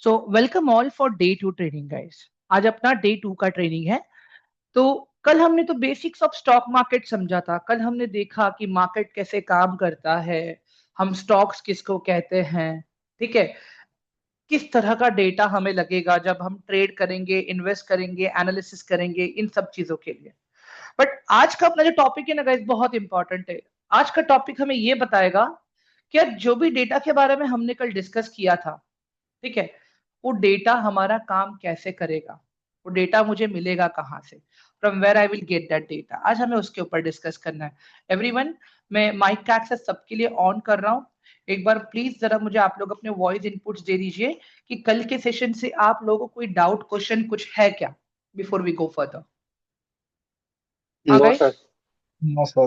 So welcome all for day 2 training guys. आज अपना day 2 का ट्रेनिंग है। तो कल हमने तो बेसिक्स ऑफ स्टॉक मार्केट समझा था। कल हमने देखा कि मार्केट कैसे काम करता है, हम स्टॉक्स किसको कहते हैं, ठीक है, किस तरह का डेटा हमें लगेगा जब हम ट्रेड करेंगे, इन्वेस्ट करेंगे, एनालिसिस करेंगे, इन सब चीजों के लिए। बट आज का अपना जो टॉपिक है ना गाइस, बहुत इंपॉर्टेंट है। आज का टॉपिक हमें ये बताएगा कि जो भी डेटा के बारे में हमने कल डिस्कस किया था, ठीक है, वो डेटा हमारा काम कैसे करेगा, वो डेटा मुझे मिलेगा कहाँ से, from where I will get that data. आज हमें उसके ऊपर डिस्कस करना है। एवरीवन, मैं माइक का एक्सेस सबके लिए ऑन कर रहा हूँ। एक बार प्लीज जरा मुझे आप लोग अपने वॉइस इनपुट्स दे दीजिए कि कल के सेशन से आप लोगों को कोई डाउट क्वेश्चन कुछ है क्या, बिफोर वी गो फर्दर। हाँ no guys, sir. No sir.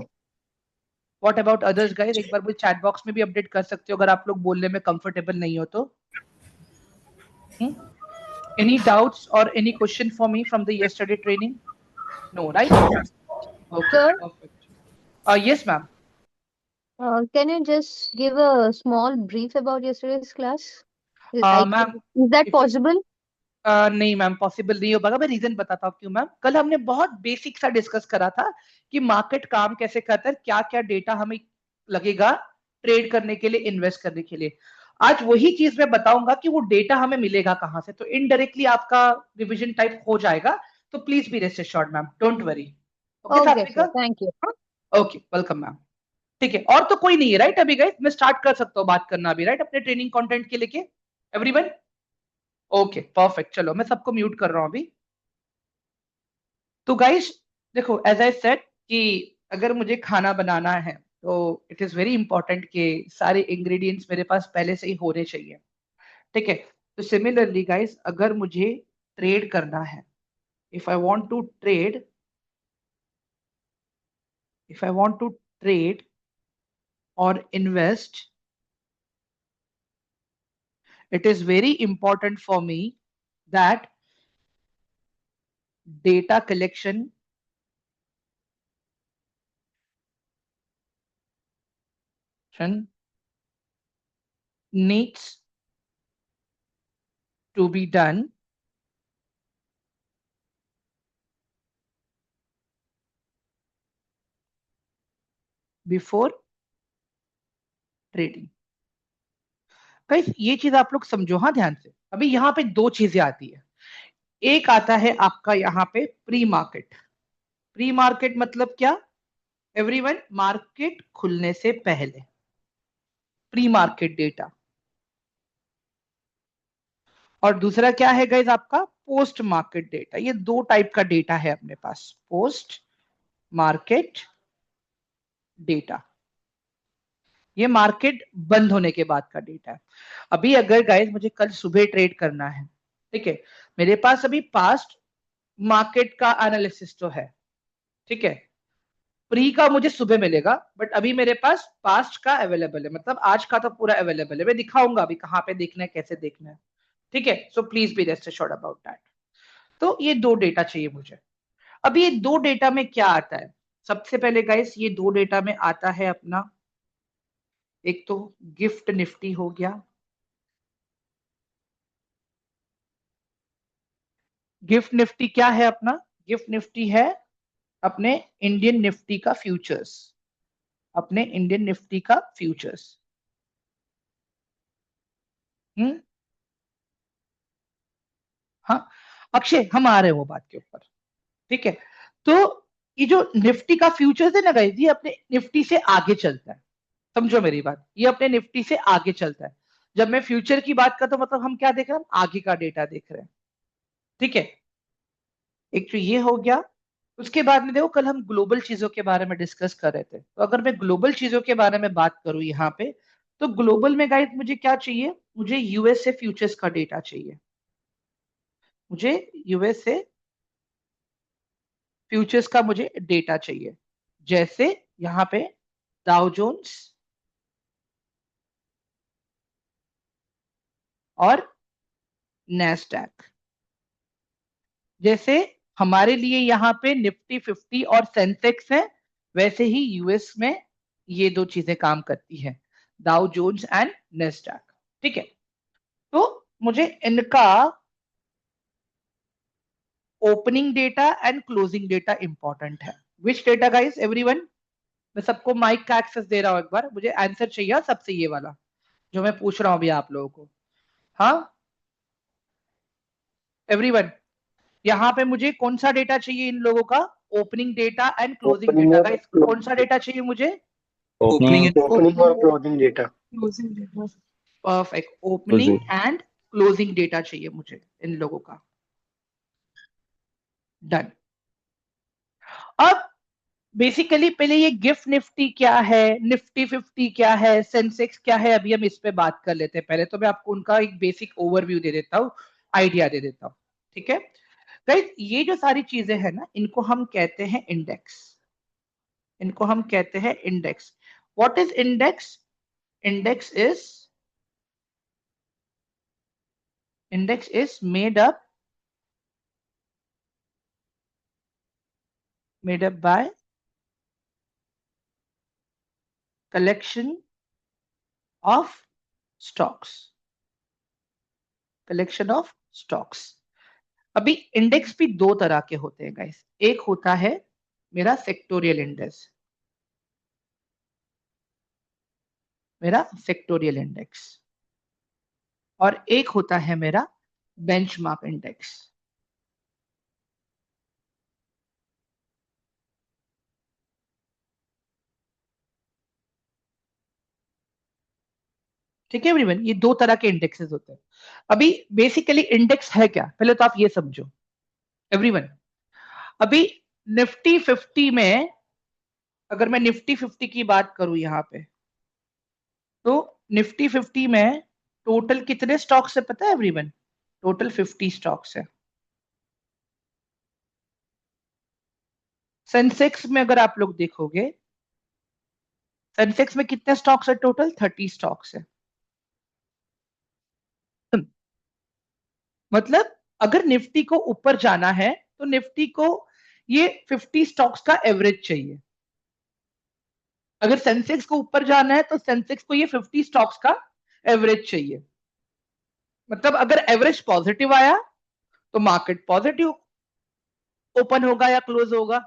What about others guys? एक बार मुझे चैट बॉक्स में भी अपडेट कर सकते हो अगर आप लोग बोलने में कंफर्टेबल नहीं हो तो। एनी डाउट्स और any question for me from the yesterday training? No, right? Okay, Sir, perfect. Yes, ma'am. can you just give a small brief about yesterday's class? Ma'am, Is that if possible? नहीं ma'am, possible नहीं हो पाएगा। मैं reason बताता हूँ क्यों। Ma'am, कल हमने बहुत बेसिक सा डिस्कस करा था कि मार्केट काम कैसे करता है, क्या क्या डेटा हमें लगेगा ट्रेड करने के लिए, इन्वेस्ट करने के लिए। आज वही चीज मैं बताऊंगा कि वो डेटा हमें मिलेगा कहाँ से। तो इनडायरेक्टली आपका रिविजन टाइप हो जाएगा। तो please be rest assured ma'am, don't worry. Okay Okay, सात्विका? sir. Thank you. Okay, welcome ma'am. ठीक है, और तो कोई नहीं है राइट? अभी गाइस मैं स्टार्ट कर सकता हूँ बात करना अभी, राइट, अपने ट्रेनिंग कंटेंट के लेके। Everyone okay, perfect. चलो मैं सबको म्यूट कर रहा हूँ अभी। तो गाइस देखो, एज आई सेड कि अगर मुझे खाना बनाना है तो इट इज वेरी इंपॉर्टेंट कि सारे इंग्रेडिएंट्स मेरे पास पहले से ही होने चाहिए, ठीक है। तो सिमिलरली गाइस, अगर मुझे ट्रेड करना है, if I want to trade, if I want to trade और invest, it is very important for me that data collection needs to be done before trading। Guys ये चीज आप लोग समझो, हाँ, ध्यान से। अभी यहाँ पे दो चीजें आती है। एक आता है आपका यहाँ पे प्री मार्केट। प्री मार्केट मतलब क्या? एवरीवन, मार्केट खुलने से पहले प्री मार्केट डेटा। और दूसरा क्या है गाइस आपका? Post market data. ये दो टाइप का डेटा है अपने पास, पोस्ट मार्केट डेटा। ये मार्केट बंद होने के बाद का डेटा है। अभी अगर गाइस मुझे कल सुबह ट्रेड करना है, ठीक है, मेरे पास अभी पास्ट मार्केट का एनालिसिस तो है, ठीक है, प्री का मुझे सुबह मिलेगा, बट अभी मेरे पास पास्ट का अवेलेबल है, मतलब आज का तो पूरा अवेलेबल है। मैं दिखाऊंगा अभी कहाँ पे देखना है, कैसे देखना है, ठीक है। So please be rest assured about that. तो ये दो डेटा चाहिए मुझे। अभी ये दो डेटा में क्या आता है? सबसे पहले गाइस ये दो डेटा में आता है अपना, एक तो गिफ्ट निफ्टी हो गया। गिफ्ट निफ्टी क्या है अपना? गिफ्ट निफ्टी है अपने इंडियन निफ्टी का फ्यूचर्स, अपने इंडियन निफ्टी का फ्यूचर्स। हम्म, हाँ अक्षय, हम आ रहे हैं वो बात के ऊपर, ठीक है। तो ये जो निफ्टी का फ्यूचर्स है ना गाइस, ये अपने निफ्टी से आगे चलता है। समझो मेरी बात, ये अपने निफ्टी से आगे चलता है। जब मैं फ्यूचर की बात करता हूं मतलब हम क्या देख रहे हैं? हम आगे का डेटा देख रहे हैं, ठीक है। एक तो ये हो गया। उसके बाद में देखो, कल हम ग्लोबल चीजों के बारे में डिस्कस कर रहे थे। तो अगर मैं ग्लोबल चीजों के बारे में बात करूं यहाँ पे, तो ग्लोबल में गाइस मुझे क्या चाहिए? मुझे यूएसए फ्यूचर्स का डेटा चाहिए। मुझे यूएसए फ्यूचर्स का मुझे डेटा चाहिए। जैसे यहाँ पे डाउ जोन्स और नेस्डैक। जैसे हमारे लिए यहाँ पे निफ्टी 50 और सेंसेक्स है, वैसे ही यूएस में ये दो चीजें काम करती हैं, डाउ जोन्स एंड नेस्डैक, ठीक है। तो मुझे इनका opening data and closing data important है। Which data guys everyone? मैं सबको माइक का एक्सेस दे रहा हूं, एक बार मुझे आंसर चाहिए सबसे, ये वाला जो मैं पूछ रहा हूं अभी आप लोगों को। हाँ एवरीवन, यहाँ पे मुझे कौन सा डेटा चाहिए इन लोगों का? Opening data and closing opening data. और गाइस कौन सा डेटा चाहिए मुझे? ओपनिंग ओपनिंग और closing data. Closing data. Perfect, opening and closing data चाहिए मुझे इन लोगों का। डन। अब बेसिकली पहले ये गिफ्ट निफ्टी क्या है, निफ्टी 50 क्या है, सेंसेक्स क्या है, अभी हम इस पे बात कर लेते हैं। पहले तो मैं आपको उनका एक बेसिक ओवरव्यू दे देता हूँ, आइडिया दे देता हूँ। ठीक है गाइस, ये जो सारी चीजें हैं ना, इनको हम कहते हैं इंडेक्स। इनको हम कहते हैं index. What is index? Index is index is made up by collection of stocks. Collection of stocks. अभी इंडेक्स भी दो तरह के होते हैं गाइस। एक होता है मेरा सेक्टोरियल इंडेक्स, मेरा सेक्टोरियल इंडेक्स, और एक होता है मेरा बेंचमार्क इंडेक्स। ठीक है एवरीवन, ये दो तरह के इंडेक्सेस होते हैं। अभी बेसिकली इंडेक्स है क्या, पहले तो आप ये समझो एवरीवन। अभी निफ्टी 50 में, अगर मैं निफ्टी 50 की बात करूं यहां पे, तो निफ्टी 50 में टोटल कितने स्टॉक्स है पता है एवरीवन? टोटल 50 स्टॉक्स है। सेंसेक्स में अगर आप लोग देखोगे, सेंसेक्स में कितने स्टॉक्स है? टोटल 30 स्टॉक्स है। मतलब अगर निफ्टी को ऊपर जाना है तो निफ्टी को ये 50 स्टॉक्स का एवरेज चाहिए। अगर सेंसेक्स को ऊपर जाना है तो सेंसेक्स को ये 50 स्टॉक्स का एवरेज चाहिए। मतलब अगर एवरेज पॉजिटिव आया तो मार्केट पॉजिटिव ओपन होगा या क्लोज होगा।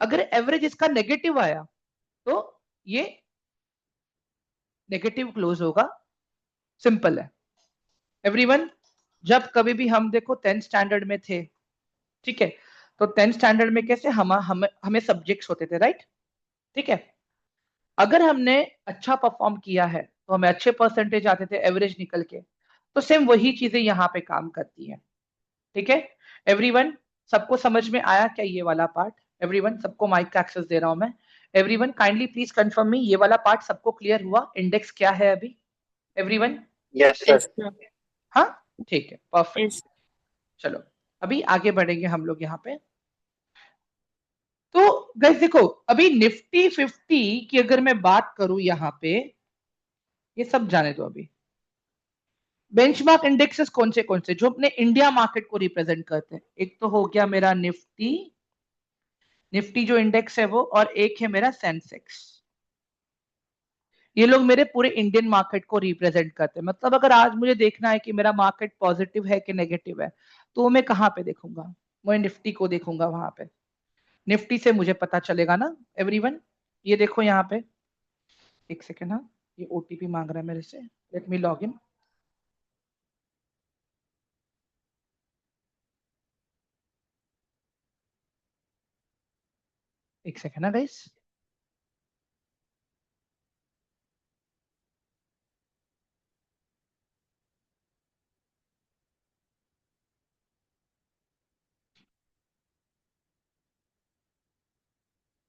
अगर एवरेज इसका नेगेटिव आया तो ये नेगेटिव क्लोज होगा। सिंपल है एवरीवन। जब कभी भी हम देखो 10th स्टैंडर्ड में थे, ठीक है, तो 10th स्टैंडर्ड में कैसे हमें सब्जेक्ट्स होते थे, राइट? ठीक है, अगर हमने अच्छा परफॉर्म किया है तो हमें अच्छे परसेंटेज आते थे एवरेज निकल के। तो सेम वही चीजें यहाँ पे काम करती हैं। ठीक है एवरीवन, सबको समझ में आया क्या ये वाला पार्ट? एवरीवन, सबको माइक का एक्सेस दे रहा हूं मैं। Everyone kindly please confirm me, ये वाला पार्ट सबको क्लियर हुआ? इंडेक्स क्या है अभी एवरीवन? Yes sir. हाँ ठीक है, परफेक्ट। चलो अभी आगे बढ़ेंगे हम लोग यहाँ पे। तो गाइस देखो, अभी निफ्टी 50 की अगर मैं बात करूं यहाँ पे, ये सब जाने दो अभी। बेंचमार्क इंडेक्सेस कौन से जो अपने इंडिया मार्केट को रिप्रेजेंट करते हैं? एक तो हो गया मेरा निफ्टी, निफ्टी जो इंडेक्स है वो, और एक है मेरा सेंसेक्स। ये लोग मेरे पूरे इंडियन मार्केट को रिप्रेजेंट करते हैं। मतलब अगर आज मुझे देखना है कि मेरा मार्केट पॉजिटिव है कि नेगेटिव है, तो मैं कहाँ पे देखूंगा? मैं निफ्टी को देखूंगा वहां पे। निफ्टी से मुझे पता चलेगा ना एवरीवन। ये देखो यहाँ पे, एक सेकेंड, हाँ ये ओटीपी मांग रहा है मेरे से, लेट मी लॉग इन। एक सेकेंड ना guys.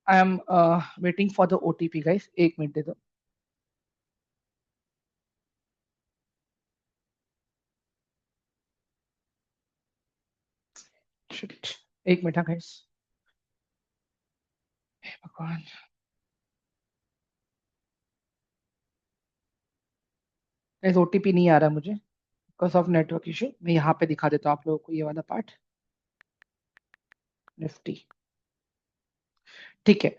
I am waiting for the OTP guys, एक मिनट दे दो। Shit. एक मिनट गाइस, भगवान। गाइस ओटीपी नहीं आ रहा मुझे, बिकॉज ऑफ नेटवर्क इशू। मैं यहाँ पे दिखा देता हूँ आप लोगों को ये वाला पार्ट, निफ्टी। ठीक है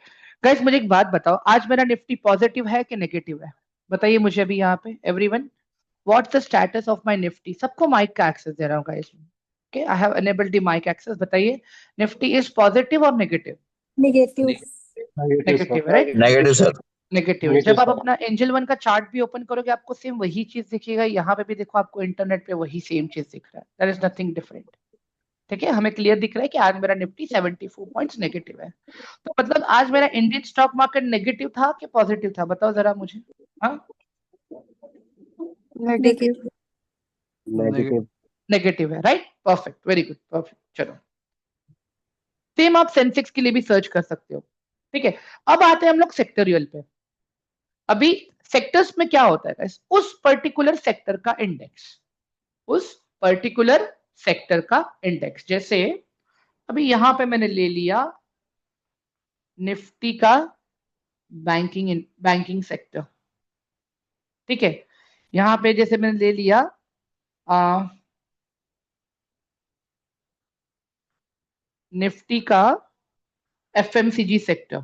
गाइस, मुझे एक बात बताओ, आज मेरा निफ्टी पॉजिटिव है कि नेगेटिव है? बताइए मुझे अभी यहाँ पे everyone. What's the status of my Nifty? सबको माइक का एक्सेस दे रहा हूँ guys. Okay, I have enabled the mic access. बताइए, निफ्टी इज पॉजिटिव और negative? Negative. Negative sir. Negative, right? Negative sir. Negative. Negative, जब आप sir. अपना angel one का चार्ट भी ओपन करोगे आपको सेम वही चीज दिखेगा। यहाँ पे भी देखो, आपको इंटरनेट पे वही सेम चीज दिख रहा है। There is nothing different. ठीक है, हमें क्लियर दिख रहा है कि आज मेरा निफ्टी 74 पॉइंट्स नेगेटिव है। तो मतलब आज मेरा इंडियन स्टॉक मार्केट नेगेटिव था कि पॉजिटिव था? बताओ जरा मुझे। हाँ, Negative. नेगेटिव। नेगेटिव है, right? Perfect, very good, perfect. चलो, सेम आप सेंसेक्स के लिए भी सर्च कर सकते हो। ठीक है, अब आते हैं हम लोग सेक्टोरियल पे। अभी सेक्टर्स में क्या होता है guys? उस पर्टिकुलर सेक्टर का इंडेक्स, उस पर्टिकुलर सेक्टर का इंडेक्स। जैसे अभी यहां पे मैंने ले लिया निफ्टी का बैंकिंग सेक्टर। ठीक है, यहां पे जैसे मैंने ले लिया निफ्टी का एफएमसीजी सेक्टर,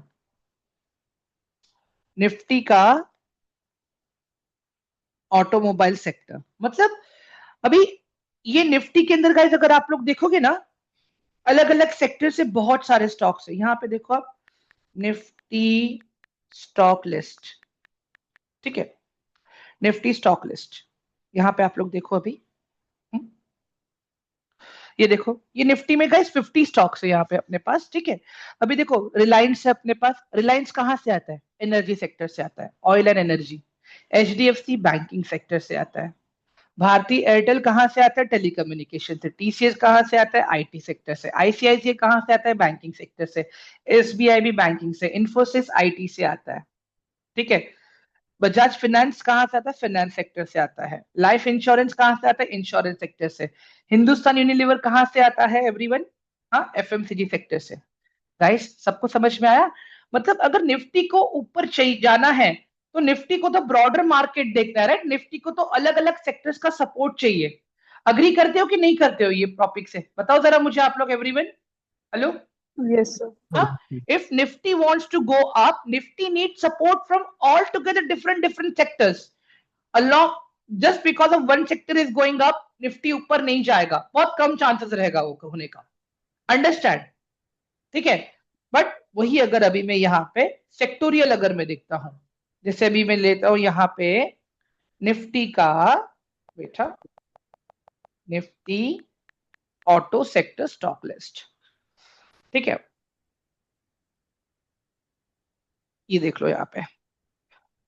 निफ्टी का ऑटोमोबाइल सेक्टर। मतलब अभी ये निफ्टी के अंदर गाइस अगर आप लोग देखोगे ना, अलग अलग सेक्टर से बहुत सारे स्टॉक्स है। यहाँ पे देखो आप, निफ्टी स्टॉक लिस्ट। ठीक है, निफ्टी स्टॉक लिस्ट, यहाँ पे आप लोग देखो अभी। ये देखो, ये निफ्टी में गाइस 50 स्टॉक्स है यहाँ पे अपने पास। ठीक है, अभी देखो रिलायंस है अपने पास। रिलायंस कहाँ से आता है? एनर्जी सेक्टर से आता है, oil and energy. HDFC banking sector से आता है। भारती एयरटेल कहाँ से आता है? टेलीकम्युनिकेशन से। टीसीएस कहाँ से आता है? आईटी सेक्टर से। आईसीआईसीआई कहाँ से आता है? बैंकिंग सेक्टर से। एसबीआई भी बैंकिंग से। इन्फोसिस आईटी से आता है। ठीक है, बजाज फाइनेंस कहाँ से आता है? फाइनेंस सेक्टर से आता है। लाइफ इंश्योरेंस कहाँ से आता है? इंश्योरेंस सेक्टर से। हिंदुस्तान यूनिलीवर कहाँ से आता है एवरीवन? हाँ, एफएमसीजी सेक्टर से। गाइस, सबको समझ में आया? मतलब अगर निफ्टी को ऊपर चाहिए जाना है तो निफ्टी को तो ब्रॉडर मार्केट देखना है, राइट? निफ्टी को तो अलग अलग सेक्टर्स का सपोर्ट चाहिए। अग्री करते हो कि नहीं करते हो ये टॉपिक से? बताओ जरा मुझे आप लोग, everyone. Hello? Yes, sir. If Nifty wants to go up, Nifty needs support from altogether different sectors. Along, just because of one sector is going up, Nifty ऊपर नहीं जाएगा, बहुत कम चांसेस रहेगा वो होने का। अंडरस्टैंड? ठीक है, बट वही अगर अभी मैं यहाँ पे सेक्टोरियल अगर मैं देखता हूं, जैसे अभी मैं लेता हूं यहाँ पे निफ्टी का, बेटा, Nifty auto sector stock list. ठीक है, ये देख लो यहाँ पे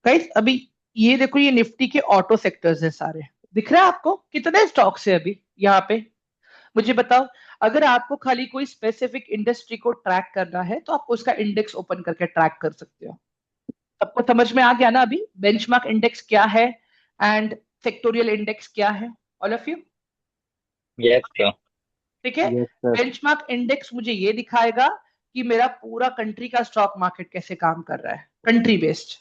गाइस। अभी ये देखो, ये निफ्टी के ऑटो सेक्टर्स है सारे। दिख रहा है आपको कितने स्टॉक्स है अभी यहाँ पे? मुझे बताओ, अगर आपको खाली कोई स्पेसिफिक इंडस्ट्री को ट्रैक करना है तो आप उसका इंडेक्स ओपन करके ट्रैक कर सकते हो। सबको समझ में आ गया ना अभी बेंचमार्क इंडेक्स क्या है एंड सेक्टोरियल इंडेक्स क्या है? All of you? Yes sir. ठीक है, Yes, sir. बेंचमार्क इंडेक्स मुझे ये दिखाएगा कि मेरा पूरा कंट्री का स्टॉक मार्केट कैसे काम कर रहा है, कंट्री बेस्ड।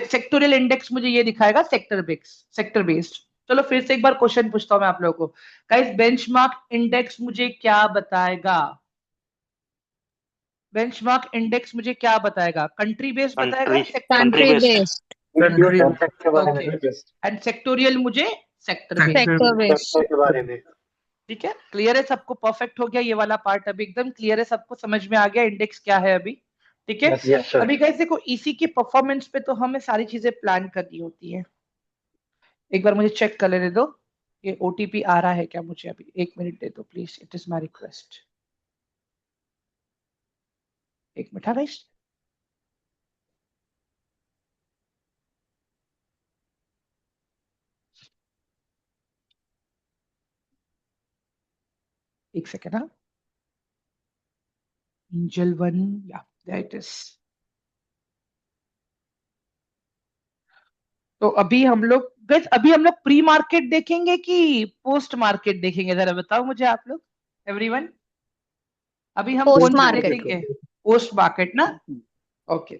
सेक्टोरियल इंडेक्स मुझे ये दिखाएगा सेक्टर बेस्ड। चलो फिर से एक बार क्वेश्चन पूछता हूं मैं आप लोगों को। गाइस, बेंचमार्क इंडेक्स मुझे क्या बताएगा? बेंचमार्क इंडेक्स मुझे क्या बताएगा? कंट्री बेस्ड बताएगा, sector Country based? based, sector के बारे में। एंड सेक्टोरियल मुझे sector based. sector based. Sector के बारे में। ठीक है, क्लियर है सबको? परफेक्ट हो गया ये वाला पार्ट, अभी एकदम क्लियर है सबको? समझ में आ गया इंडेक्स क्या है अभी? ठीक है, Yes, sir. अभी गाइस देखो, इसी की परफॉर्मेंस पे तो हमें सारी चीजें प्लान करनी होती है। एक बार मुझे चेक कर लेने दो, ये ओटीपी आ रहा है क्या मुझे? अभी 1 मिनट दे दो please, it is my request. 1 minute, हाँ गाइस। एक सेकेंड, हाँ। एंजल वन, या देयर इट इज। तो अभी हम लोग गाइस, अभी हम लोग प्री मार्केट देखेंगे कि पोस्ट मार्केट देखेंगे? जरा बताओ मुझे आप लोग, एवरीवन। अभी हम Post कौन सा market. देखेंगे? पोस्ट मार्केट ना? ओके,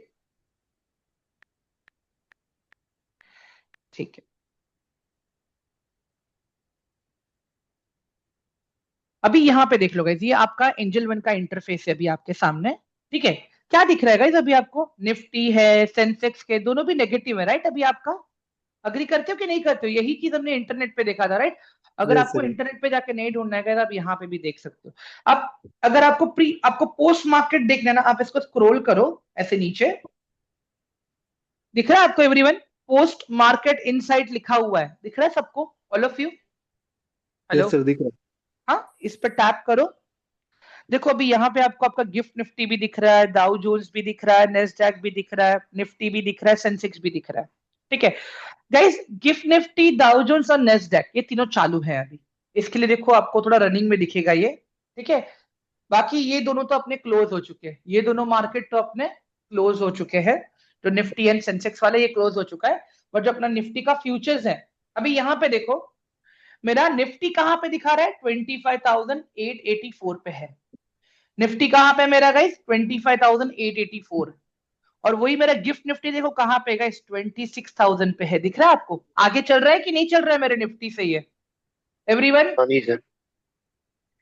ठीक है। अभी यहाँ पे देख लो गाइस, ये आपका एंजल वन का इंटरफेस है अभी आपके सामने। ठीक है, क्या दिख रहा है गाइस अभी आपको? निफ्टी है, सेंसेक्स के दोनों भी नेगेटिव है, राइट? अभी आपका अग्री करते हो कि नहीं करते हो? यही चीज हमने इंटरनेट पे देखा था, राइट? अगर Yes, आपको sir. इंटरनेट पे जाके नहीं ढूंढना है तो आप यहाँ पे भी देख सकते हो। आप अगर आपको पोस्ट मार्केट देखना है ना, आप इसको स्क्रॉल करो ऐसे नीचे, दिख रहा है आपको एवरीवन? पोस्ट मार्केट इनसाइट लिखा हुआ है, दिख रहा है सबको? All of you? Hello? Yes, sir. दिख रहा हाँ, इस पर टैप करो। देखो अभी यहाँ पे आपको आपका गिफ्ट निफ्टी भी दिख रहा है, डाउ जोन्स भी दिख रहा है, नेस्डैक भी दिख रहा है, निफ्टी भी दिख रहा है, सेंसेक्स भी दिख रहा है। ठीक है guys, gift Nifty, Dow Jones और नेस्डैक ये तीनों चालू है अभी। इसके लिए देखो आपको थोड़ा रनिंग में दिखेगा ये। ठीक है, बाकी ये दोनों तो अपने क्लोज हो चुके हैं, ये दोनों मार्केट तो अपने क्लोज हो चुके हैं। तो निफ्टी एंड सेंसेक्स वाले ये क्लोज हो चुका है। बट जो अपना निफ्टी का फ्यूचर्स है, अभी यहाँ पे देखो मेरा निफ्टी कहां पे दिखा रहा है? 25,884 पे है। निफ्टी कहां पे मेरा गाइस? 25,884। और वही मेरा गिफ्ट निफ्टी देखो कहां पे गाइस? 26,000 पे है। दिख रहा है आपको? आगे चल रहा है कि नहीं चल रहा है मेरे निफ्टी से ये एवरीवन? हाँ जी सर।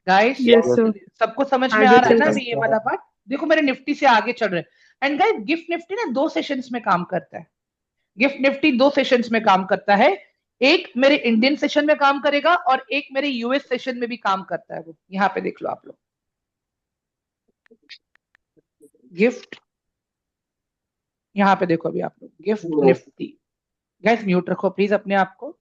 Guys Yes, sir. सबको समझ में आ आगे रहा है चल ना रहा अभी ये वाला पार्ट? देखो मेरे निफ्टी से आगे चल रहे हैं। एंड गाइस गिफ्ट निफ्टी ना 2 सेशंस में काम करता है। गिफ्ट निफ्टी 2 सेशंस में काम करता है। एक मेरे इंडियन सेशन में काम करेगा और एक मेरे यूएस सेशन में भी काम करता है। वो यहाँ पे देख लो आप लोग, गिफ्ट, यहाँ पे देखो अभी आप लोग गिफ्ट निफ्टी। गाइस म्यूट रखो प्लीज अपने आप को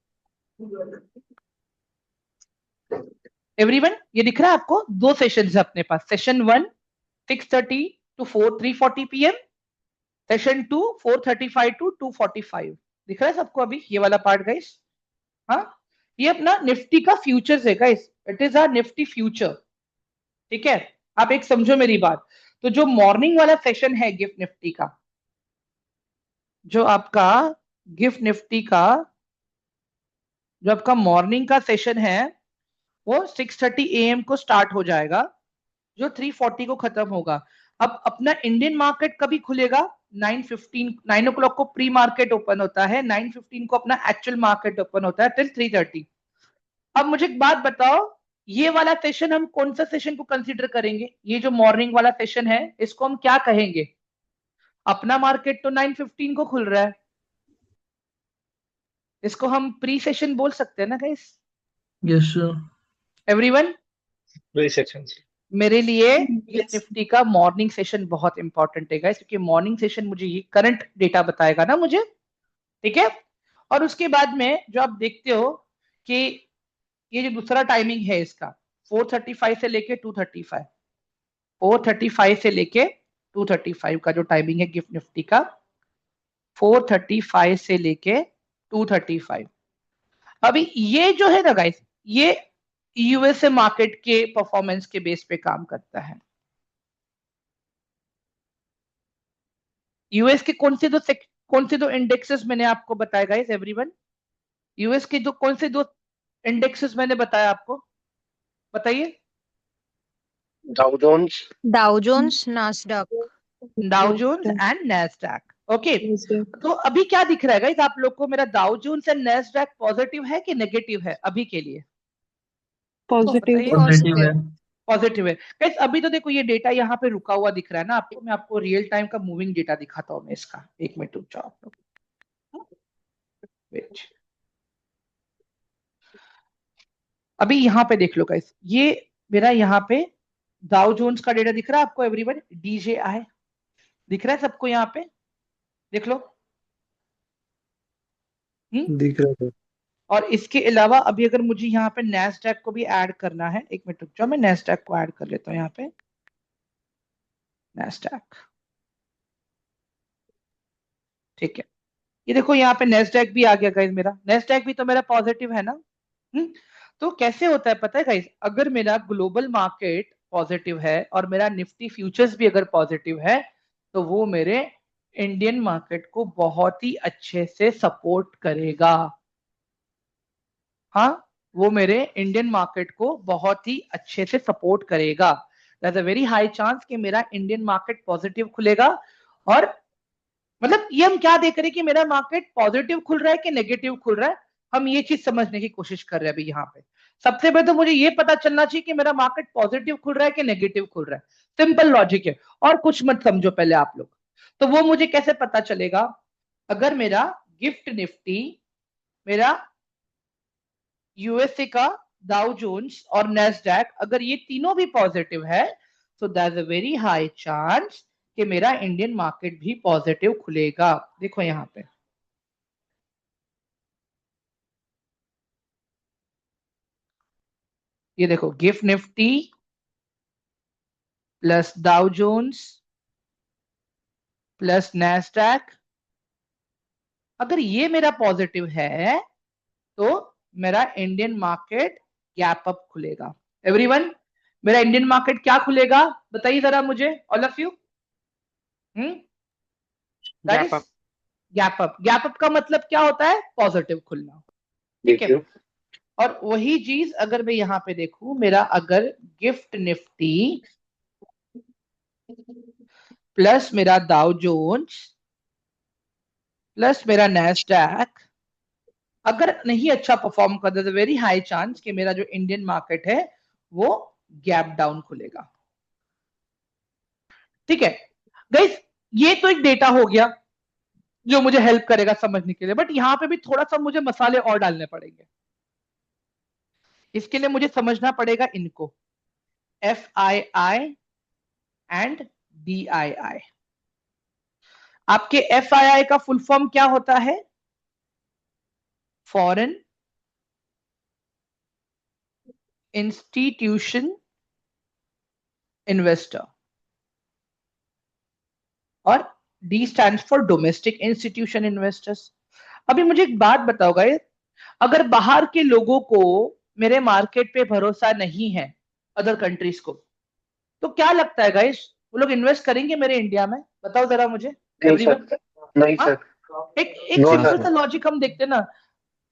एवरीवन। ये दिख रहा है आपको? 2 सेशंस है अपने पास। Session 1 6:30 to 3:40 PM, session 2 4:35 to 2:45। दिख रहा है सबको अभी ये वाला पार्ट गाइस? हाँ, ये अपना निफ्टी का फ्यूचर्स है guys, it is our Nifty future. ठीक है, आप एक समझो मेरी बात। तो जो मॉर्निंग वाला सेशन है गिफ्ट निफ्टी का, जो आपका गिफ्ट निफ्टी का जो आपका मॉर्निंग का सेशन है वो 6:30 AM को स्टार्ट हो जाएगा, जो 3:40 को खत्म होगा। अब अपना इंडियन मार्केट कभी खुलेगा? 9:15, 9 o'clock को प्री मार्केट ओपन होता है, 9:15 को अपना एक्चुअल मार्केट ओपन होता है टिल 3:30। अब मुझे एक बात बताओ, ये वाला सेशन हम कौन सा सेशन को कंसीडर करेंगे? ये जो मॉर्निंग वाला सेशन है इसको हम क्या कहेंगे? अपना मार्केट तो 9:15 को खुल रहा है, इसको हम प्री सेशन बोल सकते हैं ना guys? Yes, sir. Everyone? Three sections. मेरे लिए Yes. निफ्टी का मॉर्निंग सेशन बहुत इंपॉर्टेंट है गाइस, क्योंकि मॉर्निंग सेशन मुझे ये करंट डेटा बताएगा ना मुझे। ठीक है, और उसके बाद में जो आप देखते हो कि ये जो दूसरा टाइमिंग है इसका 4:35 से लेके 2:35, 4:35 से लेके 2:35 का जो टाइमिंग है गिफ्ट निफ्टी का, 4:35 से लेके 2:35। अभी ये जो है ना गाइस, ये यूएसए मार्केट के परफॉर्मेंस के बेस पे काम करता है। यूएस के कौन से दो इंडेक्सेस मैंने आपको बताया गाइस एवरीवन? यूएस के दो कौन से दो इंडेक्सेस मैंने बताया आपको? बताइए। Dow Jones. Dow Jones, Nasdaq. Dow Jones and Nasdaq. Okay, तो अभी क्या दिख रहा है गाइस आप लोग को? मेरा डाउ जोन्स एंड नैस्डैक पॉजिटिव है कि नेगेटिव है अभी के लिए? Positive. बताइए। Positive है. पॉजिटिव है गाइस। अभी तो देखो ये डेटा यहाँ पे रुका हुआ दिख रहा है ना आपको, मैं आपको रियल टाइम का मूविंग डेटा दिखाता हूँ मैं इसका। एक मिनट रुक जाओ आप लोग, वेट। अभी यहाँ पे देख लो गाइस, ये मेरा यहाँ पे डाउ जोन्स का डेटा दिख रहा है आपको एवरीवन? DJI दिख रहा है सबको यहाँ पे? देख लो। दिख रहा था। और इसके अलावा अभी अगर मुझे यहाँ पे नैस्डैक को भी ऐड करना है, एक मिनट रुक जाओ, मैं नैस्डैक को ऐड कर लेता हूँ यहाँ पे। नैस्डैक, ठीक है, ये देखो यहाँ पे नैस्डैक भी आ गया गाइस मेरा। नैस्डैक भी तो मेरा पॉजिटिव है ना? तो कैसे होता है पता है गाइस? अगर मेरा ग्लोबल मार्केट पॉजिटिव है और मेरा निफ्टी फ्यूचर्स भी अगर पॉजिटिव है, तो वो मेरे इंडियन मार्केट को बहुत ही अच्छे से सपोर्ट करेगा। हाँ, वो मेरे इंडियन मार्केट को बहुत ही अच्छे से सपोर्ट करेगा। There is a very high chance कि मेरा इंडियन मार्केट पॉजिटिव खुलेगा। और मतलब ये हम क्या देख रहे हैं कि मेरा मार्केट पॉजिटिव खुल रहा है कि नेगेटिव खुल रहा है, हम ये चीज समझने की कोशिश कर रहे हैं अभी यहाँ पे। सबसे पहले तो मुझे ये पता चलना चाहिए कि मेरा मार्केट पॉजिटिव खुल रहा है कि नेगेटिव खुल रहा है। सिंपल लॉजिक है, और कुछ मत समझो पहले आप लोग। तो वो मुझे कैसे पता चलेगा? अगर मेरा गिफ्ट निफ्टी मेरा यूएसए का डाउ जोन्स और नेस्डैक, अगर ये तीनों भी पॉजिटिव है तो that is a very high chance कि मेरा इंडियन मार्केट भी पॉजिटिव खुलेगा। देखो यहां पे ये देखो, gift Nifty plus Dow Jones plus Nasdaq, अगर ये मेरा पॉजिटिव है तो मेरा इंडियन मार्केट गैप अप खुलेगा। एवरीवन, मेरा इंडियन मार्केट क्या खुलेगा बताइए जरा मुझे, all of you. Gap up. Gap up, gap up का मतलब क्या होता है? पॉजिटिव खुलना, ठीक है। और वही चीज अगर मैं यहां पे देखूं, मेरा अगर गिफ्ट निफ्टी प्लस मेरा डाउ जोन्स प्लस मेरा नेस्डैक अगर नहीं अच्छा परफॉर्म कर दे, वेरी हाई चांस कि मेरा जो इंडियन मार्केट है वो गैप डाउन खुलेगा। ठीक है गाइस, ये तो एक डेटा हो गया जो मुझे हेल्प करेगा समझने के लिए, बट यहां पे भी थोड़ा सा मुझे मसाले और डालने पड़ेंगे। इसके लिए मुझे समझना पड़ेगा इनको, F I I and D I I. आपके एफ आई आई का फुल फॉर्म क्या होता है? फॉरेन इंस्टीट्यूशन इन्वेस्टर, और D stand for domestic institution investors. अभी मुझे एक बात बताओ गाइस, अगर बाहर के लोगों को मेरे मार्केट पे भरोसा नहीं है, अदर कंट्रीज को, तो क्या लगता है गाइस, वो लोग इन्वेस्ट करेंगे मेरे इंडिया में? बताओ जरा मुझे एवरीवन। नहीं हाँ? सर। एक No, सिंपल sir. सा लॉजिक हम देखते ना,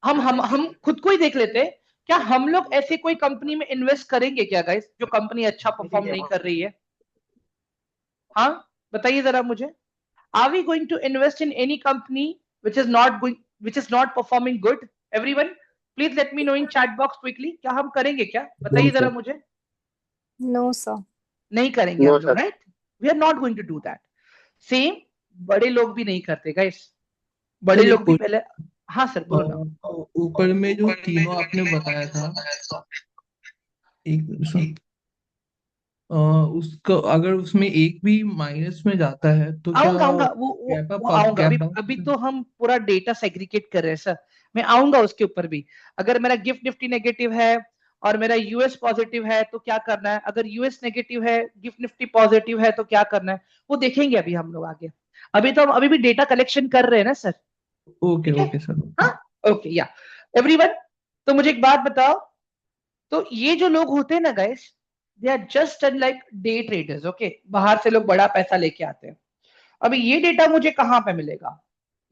हम खुद को ही देख लेते, क्या हम लोग ऐसे कोई कंपनी में इन्वेस्ट करेंगे क्या गाइस, जो कंपनी अच्छा परफॉर्म नहीं कर रही है? हाँ, बताइए जरा मुझे। Are we going to invest in any company which is not performing good? Everyone, please let me know in chat box quickly, क्या हम करेंगे क्या? बताइए जरा मुझे। No, sir. नहीं करेंगे No, हम लोग, sir. Right? We are not going to do that. Same बड़े लोग भी नहीं करते गाइस, बड़े सर, लोग भी एक पहले। हाँ सर, बोलो ना। ऊपर में जो तीनों आपने बताया था, एक मिनट, उसका अगर उसमें एक भी माइनस में जाता है तो क्या आऊंगा गैप वो अप आऊंगा, गैप अभी डाउन? अभी तो हम पूरा डेटा सेग्रीगेट कर रहे हैं सर, मैं आऊंगा उसके ऊपर भी। अगर मेरा गिफ्ट निफ्टी नेगेटिव है और मेरा यूएस पॉजिटिव है तो क्या करना है, अगर यूएस नेगेटिव है गिफ्ट निफ्टी पॉजिटिव है तो क्या करना है, वो देखेंगे अभी हम लोग आगे। अभी तो हम अभी भी डेटा कलेक्शन कर रहे हैं ना सर। ओके ठीक है, ओके सर। हाँ, ओके या एवरीवन। तो मुझे एक बात बताओ, तो ये जो लोग होते हैं ना guys, they are just like day traders, okay? बाहर से लोग बड़ा पैसा लेके आते हैं। अभी ये डेटा मुझे कहां पे मिलेगा?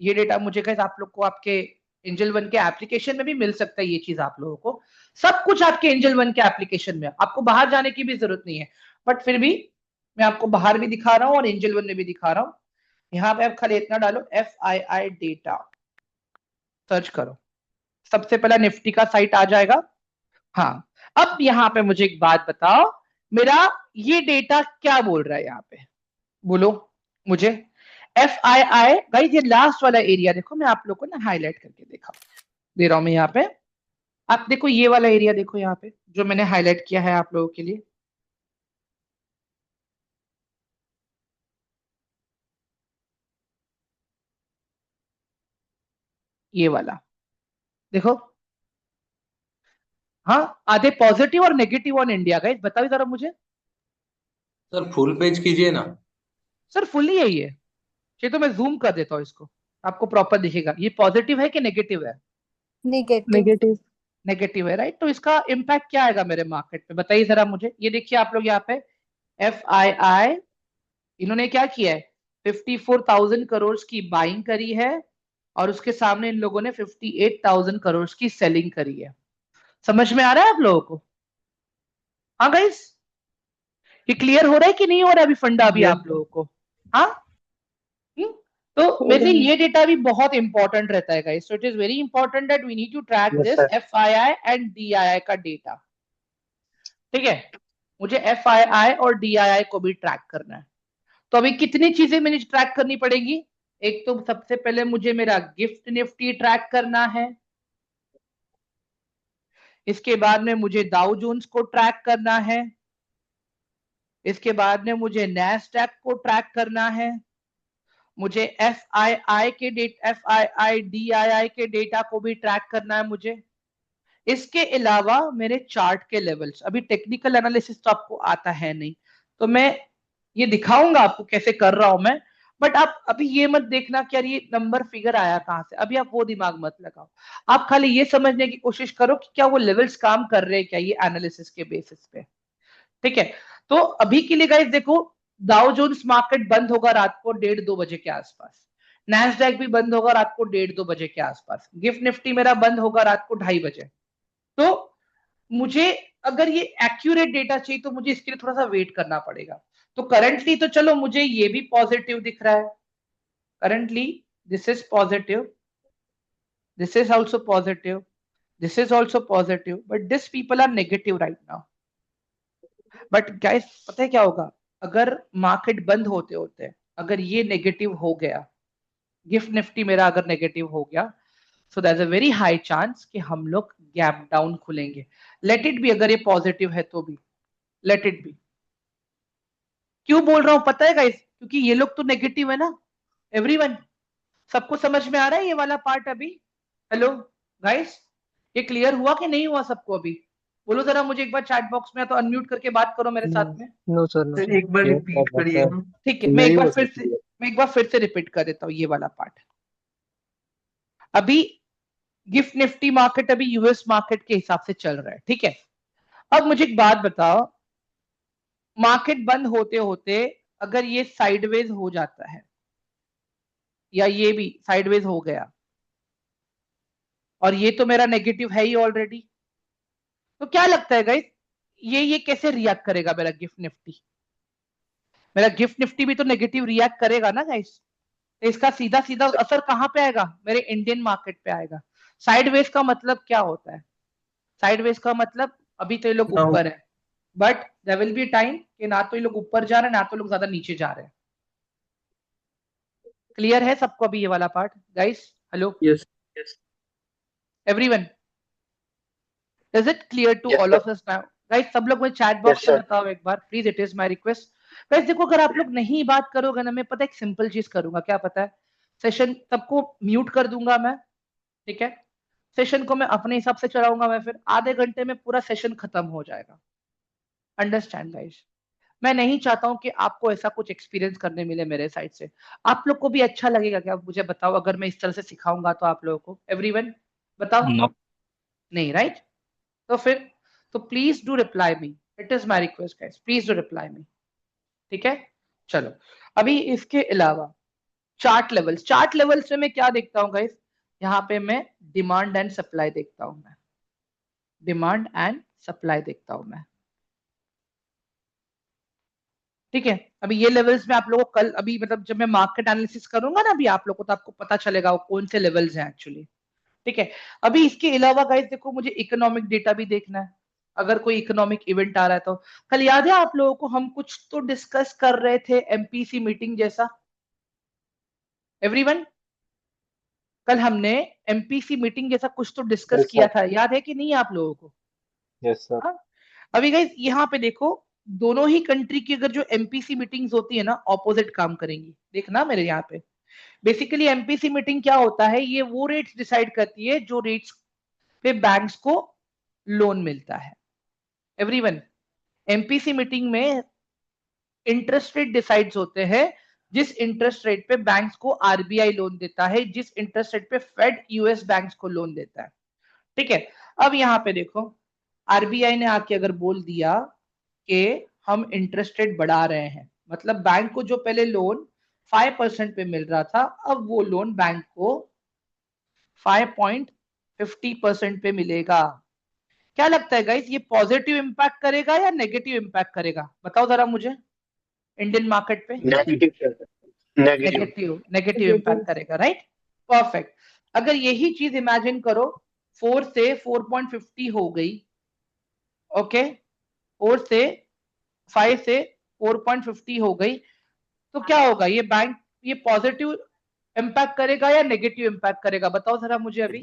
ये डेटा मुझे गाइस आप लोग को आपके एंजल वन के एप्लीकेशन में भी मिल सकता है। ये चीज आप लोगों को सब कुछ आपके एंजल वन के एप्लीकेशन में, आपको बाहर जाने की भी जरूरत नहीं है। बट फिर भी मैं आपको बाहर भी दिखा रहा हूं और एंजल वन में भी दिखा रहा हूं। यहाँ पे आप खाली इतना डालो, F I I data search करो, सबसे पहला निफ्टी का साइट आ जाएगा। हाँ, अब यहाँ पे मुझे एक बात बताओ, मेरा ये डेटा क्या बोल रहा है? यहाँ पे बोलो मुझे। एफ आई आई गाइस, ये लास्ट वाला एरिया देखो, मैं आप लोग को ना हाईलाइट करके दे रहा हूं मैं यहाँ पे। आप देखो ये वाला एरिया देखो यहाँ पे, जो मैंने हाईलाइट किया है आप लोगों के लिए। ये वाला देखो। हाँ, आधे पॉजिटिव और नेगेटिव ऑन इंडिया गाइस, बताओ जरा मुझे। सर फुल पेज कीजिए ना। सर फुल ही है ये तो मैं जूम कर देता हूँ इसको, आपको प्रॉपर दिखेगा। ये पॉजिटिव है कि नेगेटिव है? Negative. नेगेटिव। नेगेटिव है, राइट? तो इसका इम्पैक्ट क्या आएगा मेरे मार्केट पे, बताइए जरा मुझे। ये देखिए आप लोग यहाँ पे, एफ आई आई इन्होंने क्या किया है, 54,000 करोड़ की बाइंग करी है और उसके सामने इन लोगों ने 58,000 करोड़ की सेलिंग करी है। समझ में आ रहा है आप लोगों को? हाँ गाइस, ये क्लियर हो रहा है कि नहीं हो रहा है अभी फंडा अभी आप लोगों को? हाँ? हम्म? तो मेरे लिए ये डेटा भी बहुत इंपॉर्टेंट रहता है guys, so it is very important that we need to track Yes, this sir. F I I and D I I का डेटा। ठीक है, मुझे एफ आई आई और डी आई आई को भी ट्रैक करना है। तो अभी कितनी चीजें मुझे ट्रैक करनी पड़ेगी? एक तो सबसे पहले मुझे मेरा गिफ्ट निफ्टी ट्रैक करना है, इसके बाद में मुझे डाउ जोन्स को ट्रैक करना है, इसके बाद में मुझे नैस्डैक को ट्रैक करना है, मुझे एफआईआई डीआईआई के डेटा को भी ट्रैक करना है मुझे। इसके अलावा मेरे चार्ट के लेवल्स, अभी टेक्निकल एनालिसिस तो आपको आता है नहीं, तो मैं ये दिखाऊंगा आपको कैसे कर रहा हूं मैं, बट आप अभी ये मत देखना कि यार ये नंबर फिगर आया कहां से, अभी आप वो दिमाग मत लगाओ। आप खाली ये समझने की कोशिश करो कि क्या वो लेवल्स काम कर रहे हैं क्या ये एनालिसिस के बेसिस पे, ठीक है। तो अभी के लिए गाइस देखो, डाउ जोन्स मार्केट बंद होगा रात को 1:30-2 बजे के आसपास, नैस्डैक भी बंद होगा रात को 1:30-2 बजे के आसपास, गिफ्ट निफ्टी मेरा बंद होगा रात को 2:30 बजे। तो मुझे अगर ये एक्यूरेट डेटा चाहिए तो मुझे इसके लिए थोड़ा सा वेट करना पड़ेगा। तो करंटली तो चलो मुझे ये भी पॉजिटिव दिख रहा है, currently this is positive, this is also positive, this is also positive, but this people are negative right now. But guys पता है क्या होगा, अगर मार्केट बंद होते होते अगर ये नेगेटिव हो गया, गिफ्ट निफ्टी मेरा अगर नेगेटिव हो गया, so that's a very high chance कि हम लोग गैप डाउन खुलेंगे। लेट इट बी, अगर ये पॉजिटिव है तो भी लेट इट बी। क्यों बोल रहा हूं पता है गाइस, क्योंकि ये लोग तो नेगेटिव है ना, एवरीवन। सबको समझ में आ रहा है ये वाला पार्ट अभी? हेलो गाइस, ये क्लियर हुआ कि नहीं हुआ सबको अभी? बोलो जरा मुझे एक बार चैट बॉक्स में, तो अनम्यूट करके बात करो मेरे साथ में। नो सर, नो सर एक बार रिपीट करिए ना। ठीक है, मैं एक बार फिर से रिपीट कर देता हूँ ये वाला पार्ट। अभी गिफ्ट निफ्टी मार्केट अभी यूएस मार्केट के हिसाब से चल रहा है, ठीक है। अब मुझे एक बात बताओ, मार्केट बंद होते होते अगर ये साइडवेज हो जाता है, या ये भी साइडवेज हो गया, और ये तो मेरा नेगेटिव है ही ऑलरेडी, तो क्या लगता है गाइस, ये कैसे रिएक्ट करेगा मेरा गिफ्ट निफ्टी? मेरा गिफ्ट निफ्टी भी तो नेगेटिव रिएक्ट करेगा ना गाइस। तो इसका सीधा सीधा असर कहां पे आएगा? मेरे इंडियन मार्केट पे आएगा। साइडवेज का मतलब क्या होता है? साइडवेज का मतलब अभी तो ये लोग Now, ऊपर है, but there will be time कि ना तो ये लोग ऊपर जा रहे हैं ना तो लोग ज्यादा नीचे जा रहे हैं। क्लियर है सबको अभी ये वाला part guys? Hello yes, everyone, is it clear to Yes, all sir. Of us now? Guys सब लोग मुझे चैट बॉक्स Yes, में sir. बताओ एक बार please, it is my request. Guys देखो, अगर आप लोग नहीं बात करोगे ना, मैं पता है एक सिंपल चीज करूंगा, क्या पता है? सेशन सबको म्यूट कर दूंगा मैं, ठीक है। सेशन को मैं अपने हिसाब से चलाऊंगा, मैं फिर आधे घंटे में पूरा सेशन खत्म हो जाएगा। Understand guys? मैं नहीं चाहता हूं कि आपको ऐसा कुछ एक्सपीरियंस करने मिले मेरे साइड से। आप लोग को भी अच्छा लगेगा क्या? मुझे बताओ, अगर मैं इस तरह से सिखाऊंगा तो आप लोगों को, एवरीवन बताओ। नो नहीं राइट? तो फिर तो please do reply me, it is my request guys, please do reply me, ठीक है। चलो, अभी इसके अलावा चार्ट लेवल्स में मैं क्या देखता हूँ गाइस, यहाँ पे मैं डिमांड एंड सप्लाई देखता हूँ, मैं डिमांड एंड सप्लाई देखता हूँ मैं, ठीक है। अभी ये लेवल्स में आप लोगों को कल, अभी मतलब जब मैं मार्केट एनालिसिस करूंगा ना अभी आप लोगों को, तो आपको पता चलेगा वो कौन से लेवल्स हैं एक्चुअली, ठीक है। अभी इसके अलावा गाइस देखो, मुझे इकोनॉमिक डेटा भी देखना है, अगर कोई इकोनॉमिक इवेंट आ रहा है तो। कल याद है आप लोगों को, हम कुछ तो डिस्कस कर रहे थे एमपीसी मीटिंग जैसा, एवरीवन? कल हमने एमपीसी मीटिंग जैसा कुछ तो डिस्कस Yes, किया sir. था, याद है कि नहीं आप लोगों को? Yes, sir. हाँ? अभी गाइस यहाँ पे देखो, दोनों ही कंट्री की अगर जो एमपीसी मीटिंग्स होती है ना, ऑपोजिट काम करेंगी, देखना मेरे यहाँ पे। बेसिकली एमपीसी मीटिंग क्या होता है, ये वो रेट्स डिसाइड करती है जो रेट्स पे बैंक्स को लोन मिलता है, एवरीवन। एमपीसी मीटिंग में इंटरेस्ट रेट डिसाइड्स होते हैं, जिस इंटरेस्ट रेट पे बैंक्स को आरबीआई लोन देता है, जिस इंटरेस्ट रेट पे फेड यूएस बैंक्स को लोन देता है, ठीक है। अब यहाँ पे देखो, आरबीआई ने आके अगर बोल दिया कि हम इंटरेस्ट रेट बढ़ा रहे हैं, मतलब बैंक को जो पहले लोन 5% पे मिल रहा था, अब वो लोन बैंक को 5.50% पे मिलेगा। क्या लगता है गाइस, ये पॉजिटिव इंपैक्ट करेगा या नेगेटिव इंपैक्ट करेगा? बताओ जरा मुझे, इंडियन मार्केट पे। Negative, sir. Negative. Negative negative impact करेगा, राइट? परफेक्ट। अगर यही चीज इमेजिन करो, 4 से 4.50 हो गई, ओके, 4 से 5 से 4.50 हो गई, तो क्या होगा? ये बैंक, ये पॉजिटिव इंपैक्ट करेगा या नेगेटिव इंपैक्ट करेगा? बताओ जरा मुझे अभी।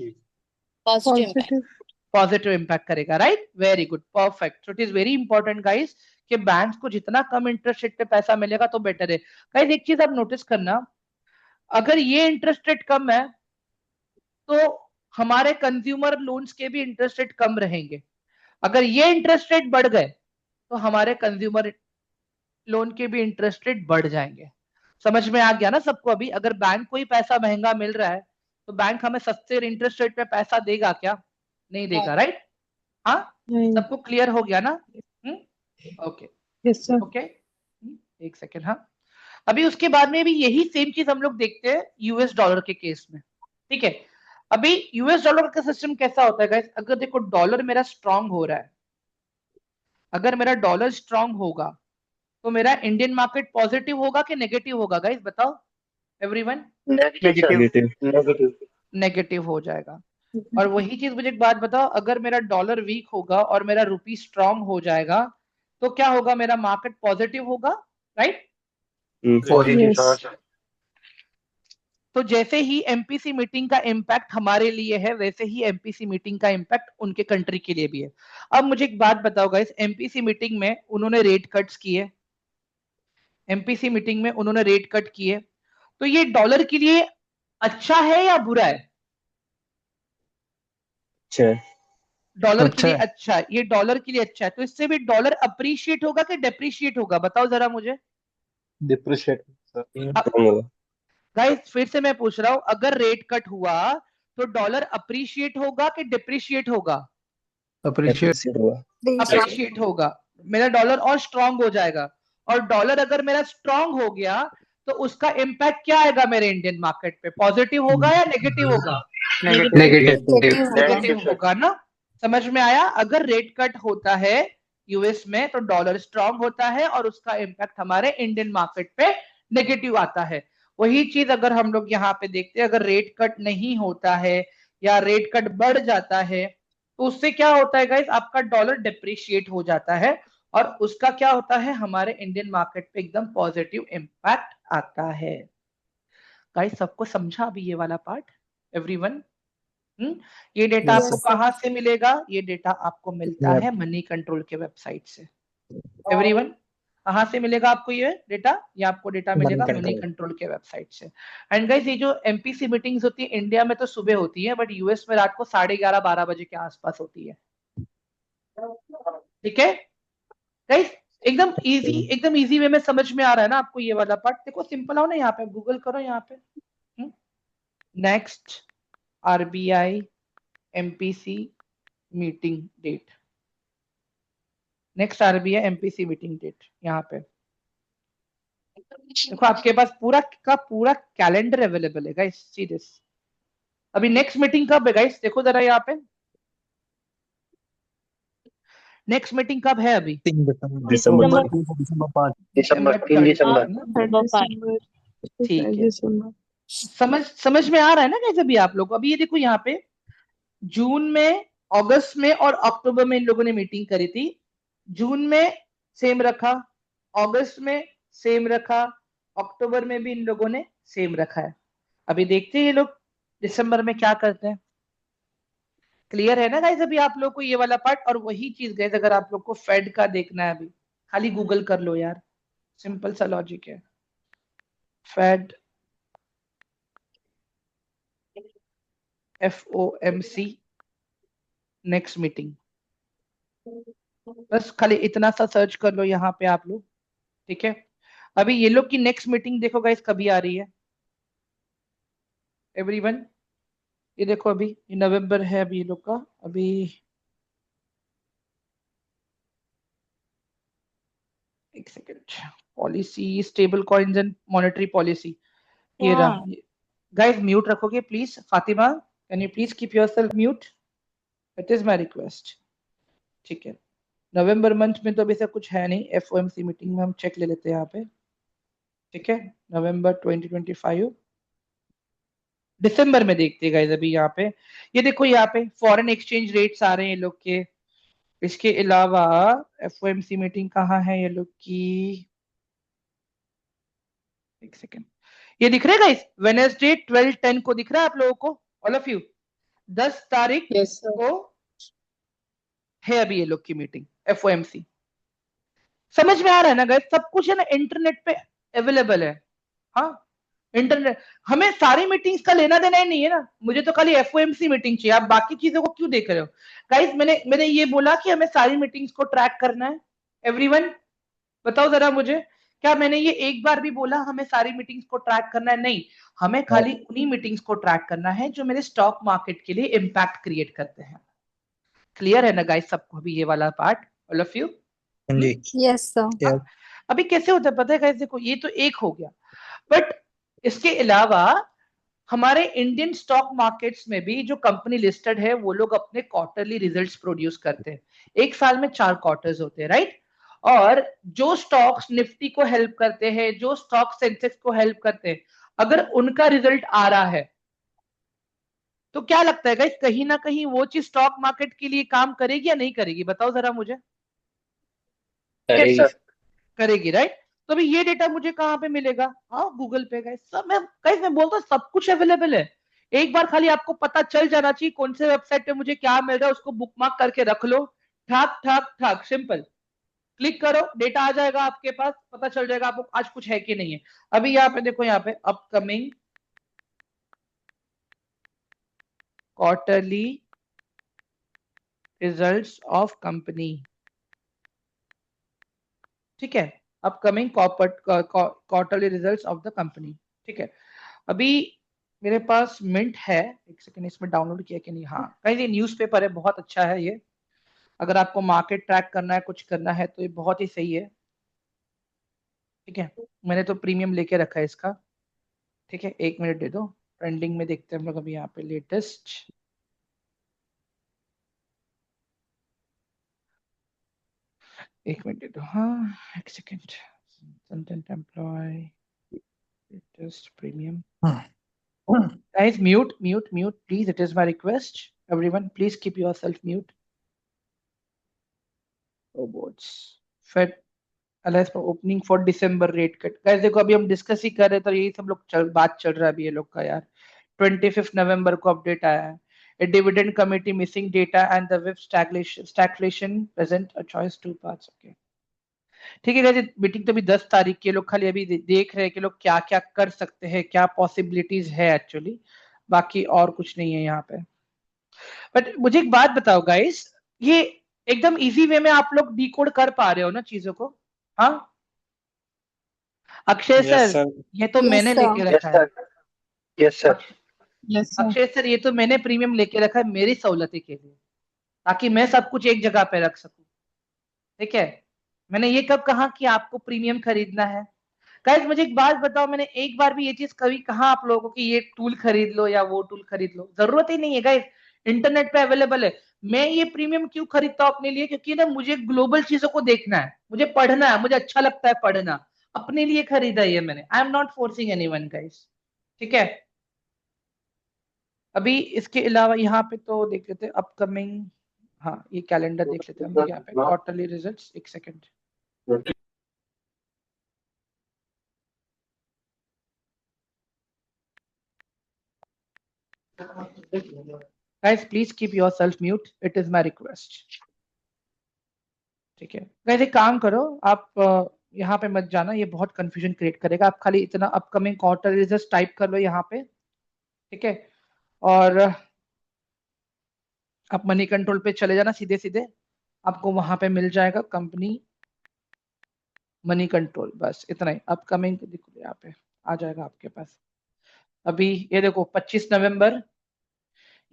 Positive. पॉजिटिव इम्पैक्ट करेगा, right? Very good, perfect. So it is very important guys कि बैंक्स को जितना कम इंटरेस्ट रेट पे पैसा मिलेगा तो बेटर है। गाइस एक चीज आप नोटिस करना, अगर ये इंटरेस्ट रेट कम है तो हमारे कंज्यूमर लोन्स के भी इंटरेस्ट रेट कम रहेंगे। अगर ये इंटरेस्ट रेट बढ़ गए तो हमारे कंज्यूमर लोन के भी इंटरेस्ट रेट बढ़ जाएंगे। समझ में आ गया ना सबको? अभी अगर बैंक को ही पैसा महंगा मिल रहा है तो बैंक हमें सस्ते इंटरेस्ट रेट पे पैसा देगा क्या? नहीं देगा, राइट? हाँ, सबको क्लियर हो गया ना? Okay, yes sir. ओके, एक सेकेंड। हाँ, अभी उसके बाद में भी यही सेम चीज हम लोग देखते हैं यूएस डॉलर के केस में, ठीक है? अभी यूएस डॉलर का सिस्टम कैसा होता है गाइस? अगर देखो डॉलर मेरा स्ट्रांग हो रहा है, अगर मेरा डॉलर स्ट्रांग होगा तो मेरा इंडियन मार्केट पॉजिटिव होगा कि नेगेटिव होगा गाइस? बताओ एवरीवन। नेगेटिव। नेगेटिव। नेगेटिव हो जाएगा। और वही चीज मुझे एक बात बताओ, अगर मेरा डॉलर वीक होगा और मेरा रुपी स्ट्रांग हो जाएगा तो क्या होगा? मेरा मार्केट पॉजिटिव होगा, राइट? पॉजिटिव। तो जैसे ही एमपीसी मीटिंग का इम्पैक्ट हमारे लिए है वैसे ही एमपीसी मीटिंग का इम्पैक्ट उनके कंट्री के लिए भी है। अब मुझे एक बात बताओ गाइस, एमपीसी मीटिंग में उन्होंने रेट कट्स किए, एमपीसी मीटिंग में उन्होंने रेट कट किए, तो ये डॉलर के लिए अच्छा है या बुरा है? अच्छा। डॉलर के लिए अच्छा है, ये डॉलर के लिए अच्छा है। तो इससे भी डॉलर अप्रिशिएट होगा कि डेप्रिशिएट होगा? बताओ जरा मुझे। डिप्रिशिएट गाइस फिर से मैं पूछ रहा हूं, अगर रेट कट हुआ तो डॉलर अप्रिशिएट होगा कि डेप्रिशिएट होगा? अप्रिशिएट होगा। मेरा डॉलर और स्ट्रांग हो जाएगा, और डॉलर अगर मेरा स्ट्रांग हो गया तो उसका इम्पैक्ट क्या आएगा मेरे इंडियन मार्केट पे? पॉजिटिव होगा या नेगेटिव होगा? नेगेटिव होगा ना? समझ में आया? अगर रेट कट होता है यूएस में तो डॉलर स्ट्रांग होता है और उसका इम्पैक्ट हमारे इंडियन मार्केट पे नेगेटिव आता है। वही चीज अगर हम लोग यहाँ पे देखते हैं, अगर रेट कट नहीं होता है या रेट कट बढ़ जाता है तो उससे क्या होता है गाइस? आपका डॉलर डिप्रिशिएट हो जाता है और उसका क्या होता है? हमारे इंडियन मार्केट पे एकदम पॉजिटिव इम्पैक्ट आता है। गाइस सबको समझा अभी ये वाला पार्ट एवरीवन? ये डेटा आपको कहां से मिलेगा? ये डेटा आपको मिलता है मनी कंट्रोल के वेबसाइट से। एवरीवन, कहां से मिलेगा आपको ये डेटा? ये आपको डेटा मिलेगा मनी कंट्रोल के वेबसाइट से। एंड गाइस ये जो एमपीसी मीटिंग्स होती है इंडिया में तो सुबह होती है, बट यूएस में रात को 11:30-12 बजे के आसपास होती है, ठीक है गाइस? एकदम इजी वे में समझ में आ रहा है ना आपको ये वाला पार्ट? देखो सिंपल हो ना, यहाँ पे गूगल करो, यहाँ पे next RBI MPC meeting date, next RBI MPC meeting date. यहाँ पे देखो आपके पास पूरा का पूरा कैलेंडर अवेलेबल है गाइस। See this. अभी नेक्स्ट मीटिंग कब है गाइस? देखो जरा यहाँ पे, नेक्स्ट मीटिटिंग कब है अभी? दिसंबर। ठीक है, समझ में आ रहा है ना गाइस अभी आप लोग? अभी ये देखो यहाँ पे जून में, अगस्त में और अक्टूबर में इन लोगों ने मीटिंग करी थी। जून में सेम रखा, अगस्त में सेम रखा, अक्टूबर में भी इन लोगों ने सेम रखा है। अभी देखते हैं ये लोग दिसंबर में क्या करते हैं। क्लियर है ना गाइस अभी आप लोग को ये वाला पार्ट? और वही चीज गाइस अगर आप लोग को फेड का देखना है, अभी खाली गूगल कर लो यार, सिंपल सा लॉजिक है। फेड FOMC नेक्स्ट मीटिंग, बस खाली इतना सा सर्च कर लो यहाँ पे आप लोग, ठीक है? अभी ये लोग की नेक्स्ट मीटिंग देखो गाइस कभी आ रही है एवरीवन? ये देखो अभी ये नवंबर है अभी ये लोग का। अभी एक second, policy stable coins and monetary policy, ये रहा। गाइस म्यूट रखोगे please? Fatima can you please keep yourself mute? It is my request, ठीक है? नवंबर मंथ में तो अभी ऐसा कुछ है नहीं। FOMC मीटिंग में हम चेक ले लेते हैं यहाँ पे, ठीक है? नवंबर 2025। दिसंबर में देखते हैं गाइस अभी यहाँ पे। ये देखो यहाँ पे फॉरेन एक्सचेंज रेट्स आ रहे हैं ये लोग के। इसके अलावा FOMC मीटिंग कहाँ है ये लोग की? एक सेकेंड, ये दिख रहा है गाइस? वेडनेसडे 12/10 को दिख रहा है आप लोगों को? ऑल ऑफ यू 10 तारीख को है अभी ये लोग की मीटिंग FOMC। समझ में आ रहा है ना गाइस? सब कुछ है ना इंटरनेट पे अवेलेबल है। हाँ, इंटरनेट, हमें सारी मीटिंग्स का लेना देना ही नहीं है ना, मुझे तो खाली FOMC मीटिंग चाहिए, आप बाकी चीजों को क्यों देख रहे हो गाइस? मैंने ये बोला कि हमें सारी मीटिंग्स को ट्रैक करना है। एवरीवन बताओ जरा मुझे, क्या मैंने ये एक बार भी बोला हमें सारी मीटिंग्स को ट्रैक करना है? नहीं, हमें खाली उन्हीं मीटिंग्स को ट्रैक करना है जो मेरे स्टॉक मार्केट के लिए इम्पैक्ट क्रिएट करते हैं। क्लियर है ना गाइस सबको अभी ये वाला पार्ट, ऑल ऑफ यू? जी Yes, sir. yes अभी कैसे होता है पता है गाइस? देखो ये तो एक हो गया, बट इसके अलावा हमारे इंडियन स्टॉक मार्केट्स में भी जो कंपनी लिस्टेड है वो लोग अपने क्वार्टरली रिजल्ट्स प्रोड्यूस करते हैं। एक साल में 4 क्वार्टर्स होते हैं, राइट? और जो स्टॉक्स निफ्टी को हेल्प करते हैं, जो स्टॉक सेंसेक्स को हेल्प करते हैं, अगर उनका रिजल्ट आ रहा है तो क्या लगता है गाइस, कहीं ना कहीं वो चीज स्टॉक मार्केट के लिए काम करेगी या नहीं करेगी? बताओ जरा मुझे। करेगी। करेगी, राइट? तो अभी ये डेटा मुझे कहां पे मिलेगा? हाँ, गूगल पे गाइस। सब मैं बोलता हूँ सब कुछ अवेलेबल है। एक बार खाली आपको पता चल जाना चाहिए कौन से वेबसाइट पे मुझे क्या मिल रहा है, उसको बुकमार्क करके रख लो। ठाक ठाक ठाक, सिंपल। क्लिक करो, डेटा आ जाएगा आपके पास, पता चल जाएगा आपको आज कुछ है कि नहीं है। अभी यहाँ पे देखो, यहाँ पे upcoming quarterly results of company, ठीक है? Upcoming quarterly results of the company, ठीक है? अभी मेरे पास मिंट है, एक सेकंड, इसमें डाउनलोड किया कि नहीं? हाँ, कहीं ये न्यूज़पेपर है, बहुत अच्छा है ये। अगर आपको मार्केट ट्रैक करना है, कुछ करना है तो ये बहुत ही सही है, ठीक है? मैंने तो प्रीमियम लेके रखा है इसका, ठीक है? 1 मिनट दे दो, ट्रेंडिंग में देखते हैं हम लोग अभी यहाँ पे लेटेस्ट। एक मिनट दे दो, हाँ, एक second. Content employ latest premium. Guys, mute, please. It is my request. Everyone, please keep yourself mute. Robots. Fed allows for opening for December rate cut. Guys, देखो अभी हम डिस्कस ही कर रहे थे, तो यही सब लोग बात चल रहा है अभी ये लोग का यार। 25 नवंबर को अपडेट आया है। A dividend committee missing data and the WIP stagflation present a choice two parts. Okay. ठीक है गाइस, मीटिंग तो अभी 10 तारीख के लोग खाली अभी देख रहे हैं कि लोग क्या क्या कर सकते हैं, क्या पॉसिबिलिटीज है एक्चुअली, बाकी और कुछ नहीं है यहाँ पे। बट मुझे एक बात बताओ गाइस, ये एकदम इजी वे में आप लोग डिकोड कर पा रहे हो ना चीजों को? हाँ अक्षय yes सर, sir ये तो Yes, मैंने sir. लेके रखा है। Yes sir. Yes sir. Akshay sir, ये तो मैंने प्रीमियम लेके रखा है मेरी सहूलती के लिए, ताकि मैं सब कुछ एक जगह पे रख सकूं, ठीक है? मैंने ये कब कहा कि आपको प्रीमियम खरीदना है? गाइस मुझे एक बात बताओ, मैंने एक बार भी ये चीज कभी कहा आप लोगों को कि ये टूल खरीद लो या वो टूल खरीद लो? जरूरत ही नहीं है गाइस, इंटरनेट पे अवेलेबल है। मैं ये प्रीमियम क्यों खरीदता हूँ अपने लिए? क्योंकि ना मुझे ग्लोबल चीजों को देखना है, मुझे पढ़ना है, मुझे अच्छा लगता है पढ़ना, अपने लिए खरीदा है ये मैंने। I am not forcing anyone guys, ठीक है? अभी इसके अलावा यहाँ पे तो देख लेते हैं अपकमिंग, हाँ ये कैलेंडर देख लेते हैं हम लोग यहाँ पे, क्वार्टरली रिजल्ट्स। एक second, guys please keep yourself mute, it is my request, ठीक है? guys एक काम करो, आप यहाँ पे मत जाना, ये बहुत कंफ्यूजन क्रिएट करेगा। आप खाली इतना अपकमिंग क्वार्टर रिजल्ट्स टाइप कर लो यहाँ पे, ठीक है? और आप मनी कंट्रोल पे चले जाना, सीधे सीधे आपको वहां पे मिल जाएगा कंपनी मनी कंट्रोल, बस इतना ही। अपकमिंग देखो यहाँ पे आ जाएगा आपके पास। अभी ये देखो 25 नवंबर,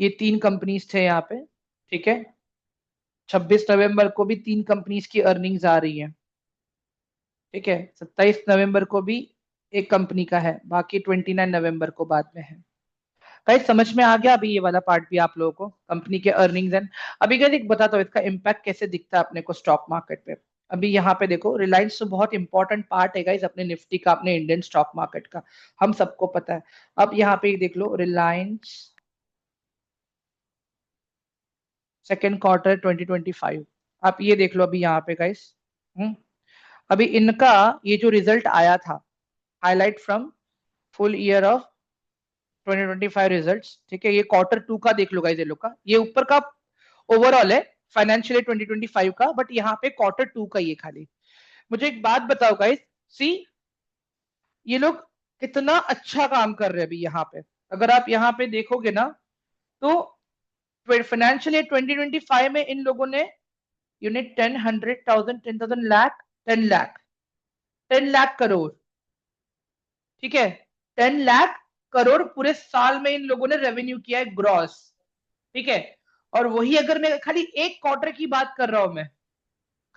ये 3 कंपनीज थे यहाँ पे, ठीक है? 26 नवंबर को भी 3 कंपनीज की अर्निंग्स आ रही है, ठीक है? 27 नवंबर को भी एक कंपनी का है, बाकी 29 नवंबर को बाद में है। गाइस समझ में आ गया अभी ये वाला पार्ट भी आप लोगों को, कंपनी के अर्निंग्स एंड। अभी गाइस एक बताता हूँ इसका इम्पैक्ट कैसे दिखता है अपने को स्टॉक मार्केट पे। अभी यहाँ पे देखो, रिलायंस तो बहुत इंपॉर्टेंट पार्ट है गाइस अपने निफ्टी का, अपने इंडियन स्टॉक मार्केट का, हम सबको पता है। अब यहाँ पे देख लो, रिलायंस सेकेंड क्वार्टर 2025, आप ये देख लो अभी यहाँ पे गाइस। अभी इनका ये जो रिजल्ट आया था, highlight from full year of 2025 results, ठीक है? ये क्वार्टर 2 का देख लो गाइस, ये लोग का, ये ऊपर का ओवरऑल है, फाइनेंशियल 2025 का, बट यहाँ पे Q2 का ये खाली। मुझे एक बात बताओ गाइस, सी ये लोग कितना अच्छा काम कर रहे हैं अभी यहाँ पे। अगर आप यहाँ पे देखोगे ना तो फाइनेंशियल ईयर 2025 में इन लोगों ने यूनिट 10, 100,000, 10,000 लाख, 10 लाख, 10 लाख करोड़, ठीक है, 10 लाख करोड़ पूरे साल में इन लोगों ने रेवेन्यू किया है ग्रॉस, ठीक है। और वही अगर मैं खाली एक क्वार्टर की बात कर रहा हूं, मैं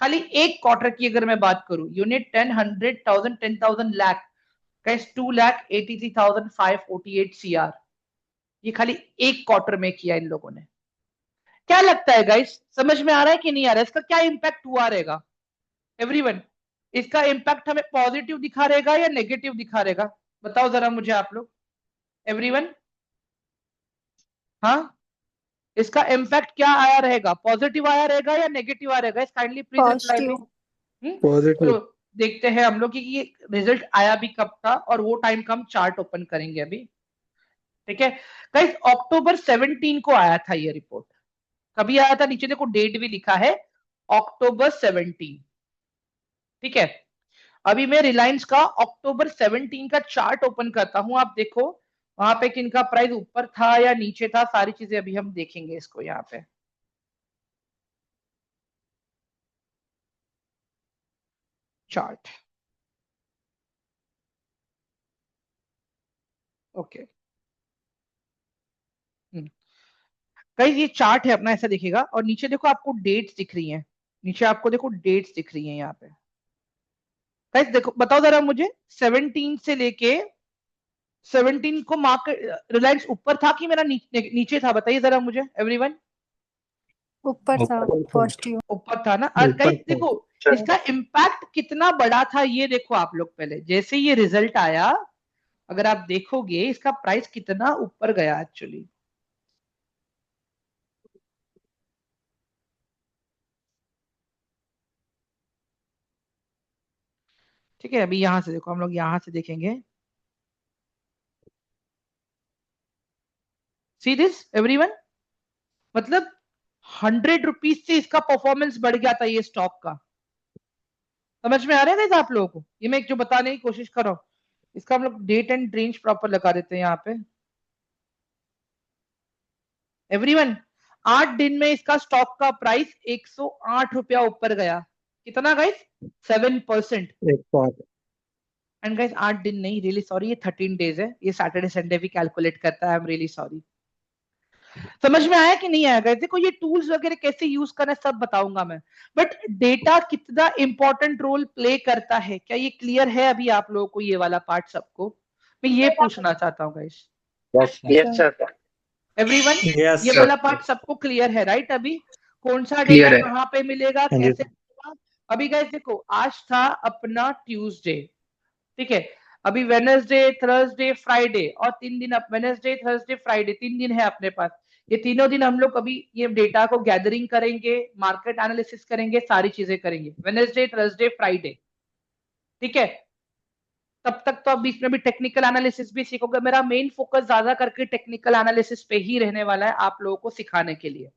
खाली एक क्वार्टर की अगर मैं बात करूं, यूनिट 10, 100,000, 10,000 लाख, गाइस 2,83,548 CR, ये खाली एक क्वार्टर में किया इन लोगों ने। क्या लगता है गाइस, समझ में आ रहा है कि नहीं आ रहा है, इसका क्या इंपैक्ट हुआ रहेगा एवरीवन? इसका इंपैक्ट हमें पॉजिटिव दिखा रहेगा या नेगेटिव दिखा रहेगा? बताओ जरा मुझे आप लोग, एवरीवन। हाँ, इसका इम्पैक्ट क्या आया रहेगा, पॉजिटिव आया रहेगा या नेगेटिव आया रहेगा? Kindly please reply Positive. Me. Positive. तो देखते हैं हम लोग कि ये रिजल्ट आया भी कब था, और वो टाइम का हम चार्ट ओपन करेंगे अभी, ठीक है। गाइस अक्टूबर 17 को आया था ये रिपोर्ट। कभी आया था? नीचे देखो डेट भी लिखा है, अक्टूबर 17, ठीक है। अभी मैं रिलायंस का अक्टूबर 17 का चार्ट ओपन करता हूं, आप देखो वहां पे किनका प्राइस ऊपर था या नीचे था, सारी चीजें अभी हम देखेंगे इसको यहाँ पे। Chart, okay. गाइस ये चार्ट है अपना, ऐसा दिखेगा, और नीचे देखो आपको डेट्स दिख रही हैं, नीचे आपको देखो डेट्स दिख रही हैं यहाँ पे। गाइस देखो, बताओ जरा मुझे, 17 से लेके 17 को मार्केट रिलायंस ऊपर था कि मेरा नीचे था? बताइए जरा मुझे एवरीवन। ऊपर था, पॉजिटिव। ऊपर था ना। और गाइस देखो इसका इम्पैक्ट कितना बड़ा था, ये देखो आप लोग। पहले जैसे ये रिजल्ट आया, अगर आप देखोगे इसका प्राइस कितना ऊपर गया एक्चुअली। ठीक है, अभी यहां से देखो, हम लोग यहां से देखेंगे। सी दिस एवरीवन, मतलब 100 रुपीज से इसका परफॉर्मेंस बढ़ गया था ये स्टॉक का। समझ में आ रहा है आप लोगों को? ये मैं जो बताने की कोशिश कर रहा हूँ, इसका हम लोग डेट एंड रेंज प्रॉपर लगा देते हैं यहाँ पे एवरीवन। 8 दिन में इसका स्टॉक का प्राइस 108 रुपया ऊपर गया। कितना गाइस? 7%। एंड गाइस 8 दिन नहीं, रियली सॉरी, ये 13 डेज है, ये सैटरडे संडे भी कैलकुलेट करता है, आई एम रियली सॉरी। समझ में आया कि नहीं आया गाइस? देखो ये टूल्स वगैरह कैसे यूज करना है सब बताऊंगा मैं, बट डेटा कितना इंपॉर्टेंट रोल प्ले करता है, क्या ये क्लियर है अभी आप लोगों को? ये वाला पार्ट सबको मैं ये पूछना चाहता हूँ guys. Yes sir. Everyone, yes ये सर। वाला पार्ट सबको क्लियर है राइट? अभी कौन सा Clear डेटा है। कहाँ पे मिलेगा, हाँ जी। कैसे मिलेगा? अभी गाइस देखो, आज था अपना ट्यूसडे, ठीक है। अभी वेनसडे, थर्सडे, फ्राइडे, और 3 दिन, अब वेनसडे, थर्सडे, फ्राइडे, 3 दिन है अपने पास। ये तीनों दिन हम लोग अभी ये डेटा को गैदरिंग करेंगे, मार्केट एनालिसिस करेंगे, सारी चीजें करेंगे, वेनसडे, थर्सडे, फ्राइडे, ठीक है। तब तक तो अब बीच में भी टेक्निकल एनालिसिस भी सीखोगे। मेरा मेन फोकस ज्यादा करके टेक्निकल एनालिसिस पे ही रहने वाला है आप लोगों को सिखाने के लिए,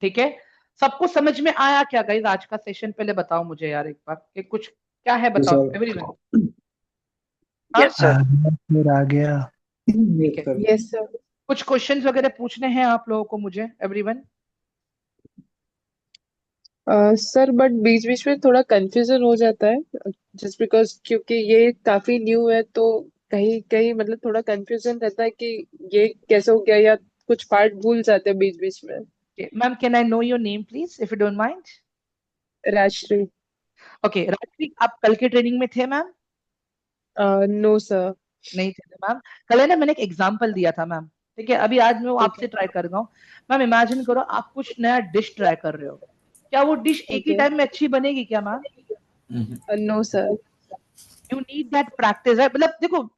ठीक है। सबको समझ में आया क्या गाइस आज का सेशन? पहले बताओ मुझे यार एक बार कि कुछ क्या है, बताओ एवरीवन। Yes sir. फिर आ गया। ठीक है, यस सर। कुछ क्वेश्चंस वगैरह पूछने हैं आप लोगों को मुझे एवरीवन? सर बट बीच बीच में थोड़ा कंफ्यूजन हो जाता है, जस्ट बिकॉज क्योंकि ये काफी न्यू है, तो कहीं कहीं मतलब थोड़ा कंफ्यूजन रहता है कि ये कैसे हो गया, या कुछ पार्ट भूल जाते हैं बीच बीच में। Ma'am can I know your name please if you don't mind? Rajshree. Okay Rajshree, आप कल के ट्रेनिंग में थे मैम? No sir. नहीं थे मैम। कल है ना, मैंने एक एग्जांपल दिया था मैम, ठीक है। अभी आज मैं वो आपसे ट्राई कर रहा हूँ। मैम इमेजिन करो आप कुछ नया डिश ट्राई कर रहे हो, क्या वो डिश एक ही Okay. टाइम में अच्छी बनेगी क्या ma'am? No sir. You need that practice, मतलब देखो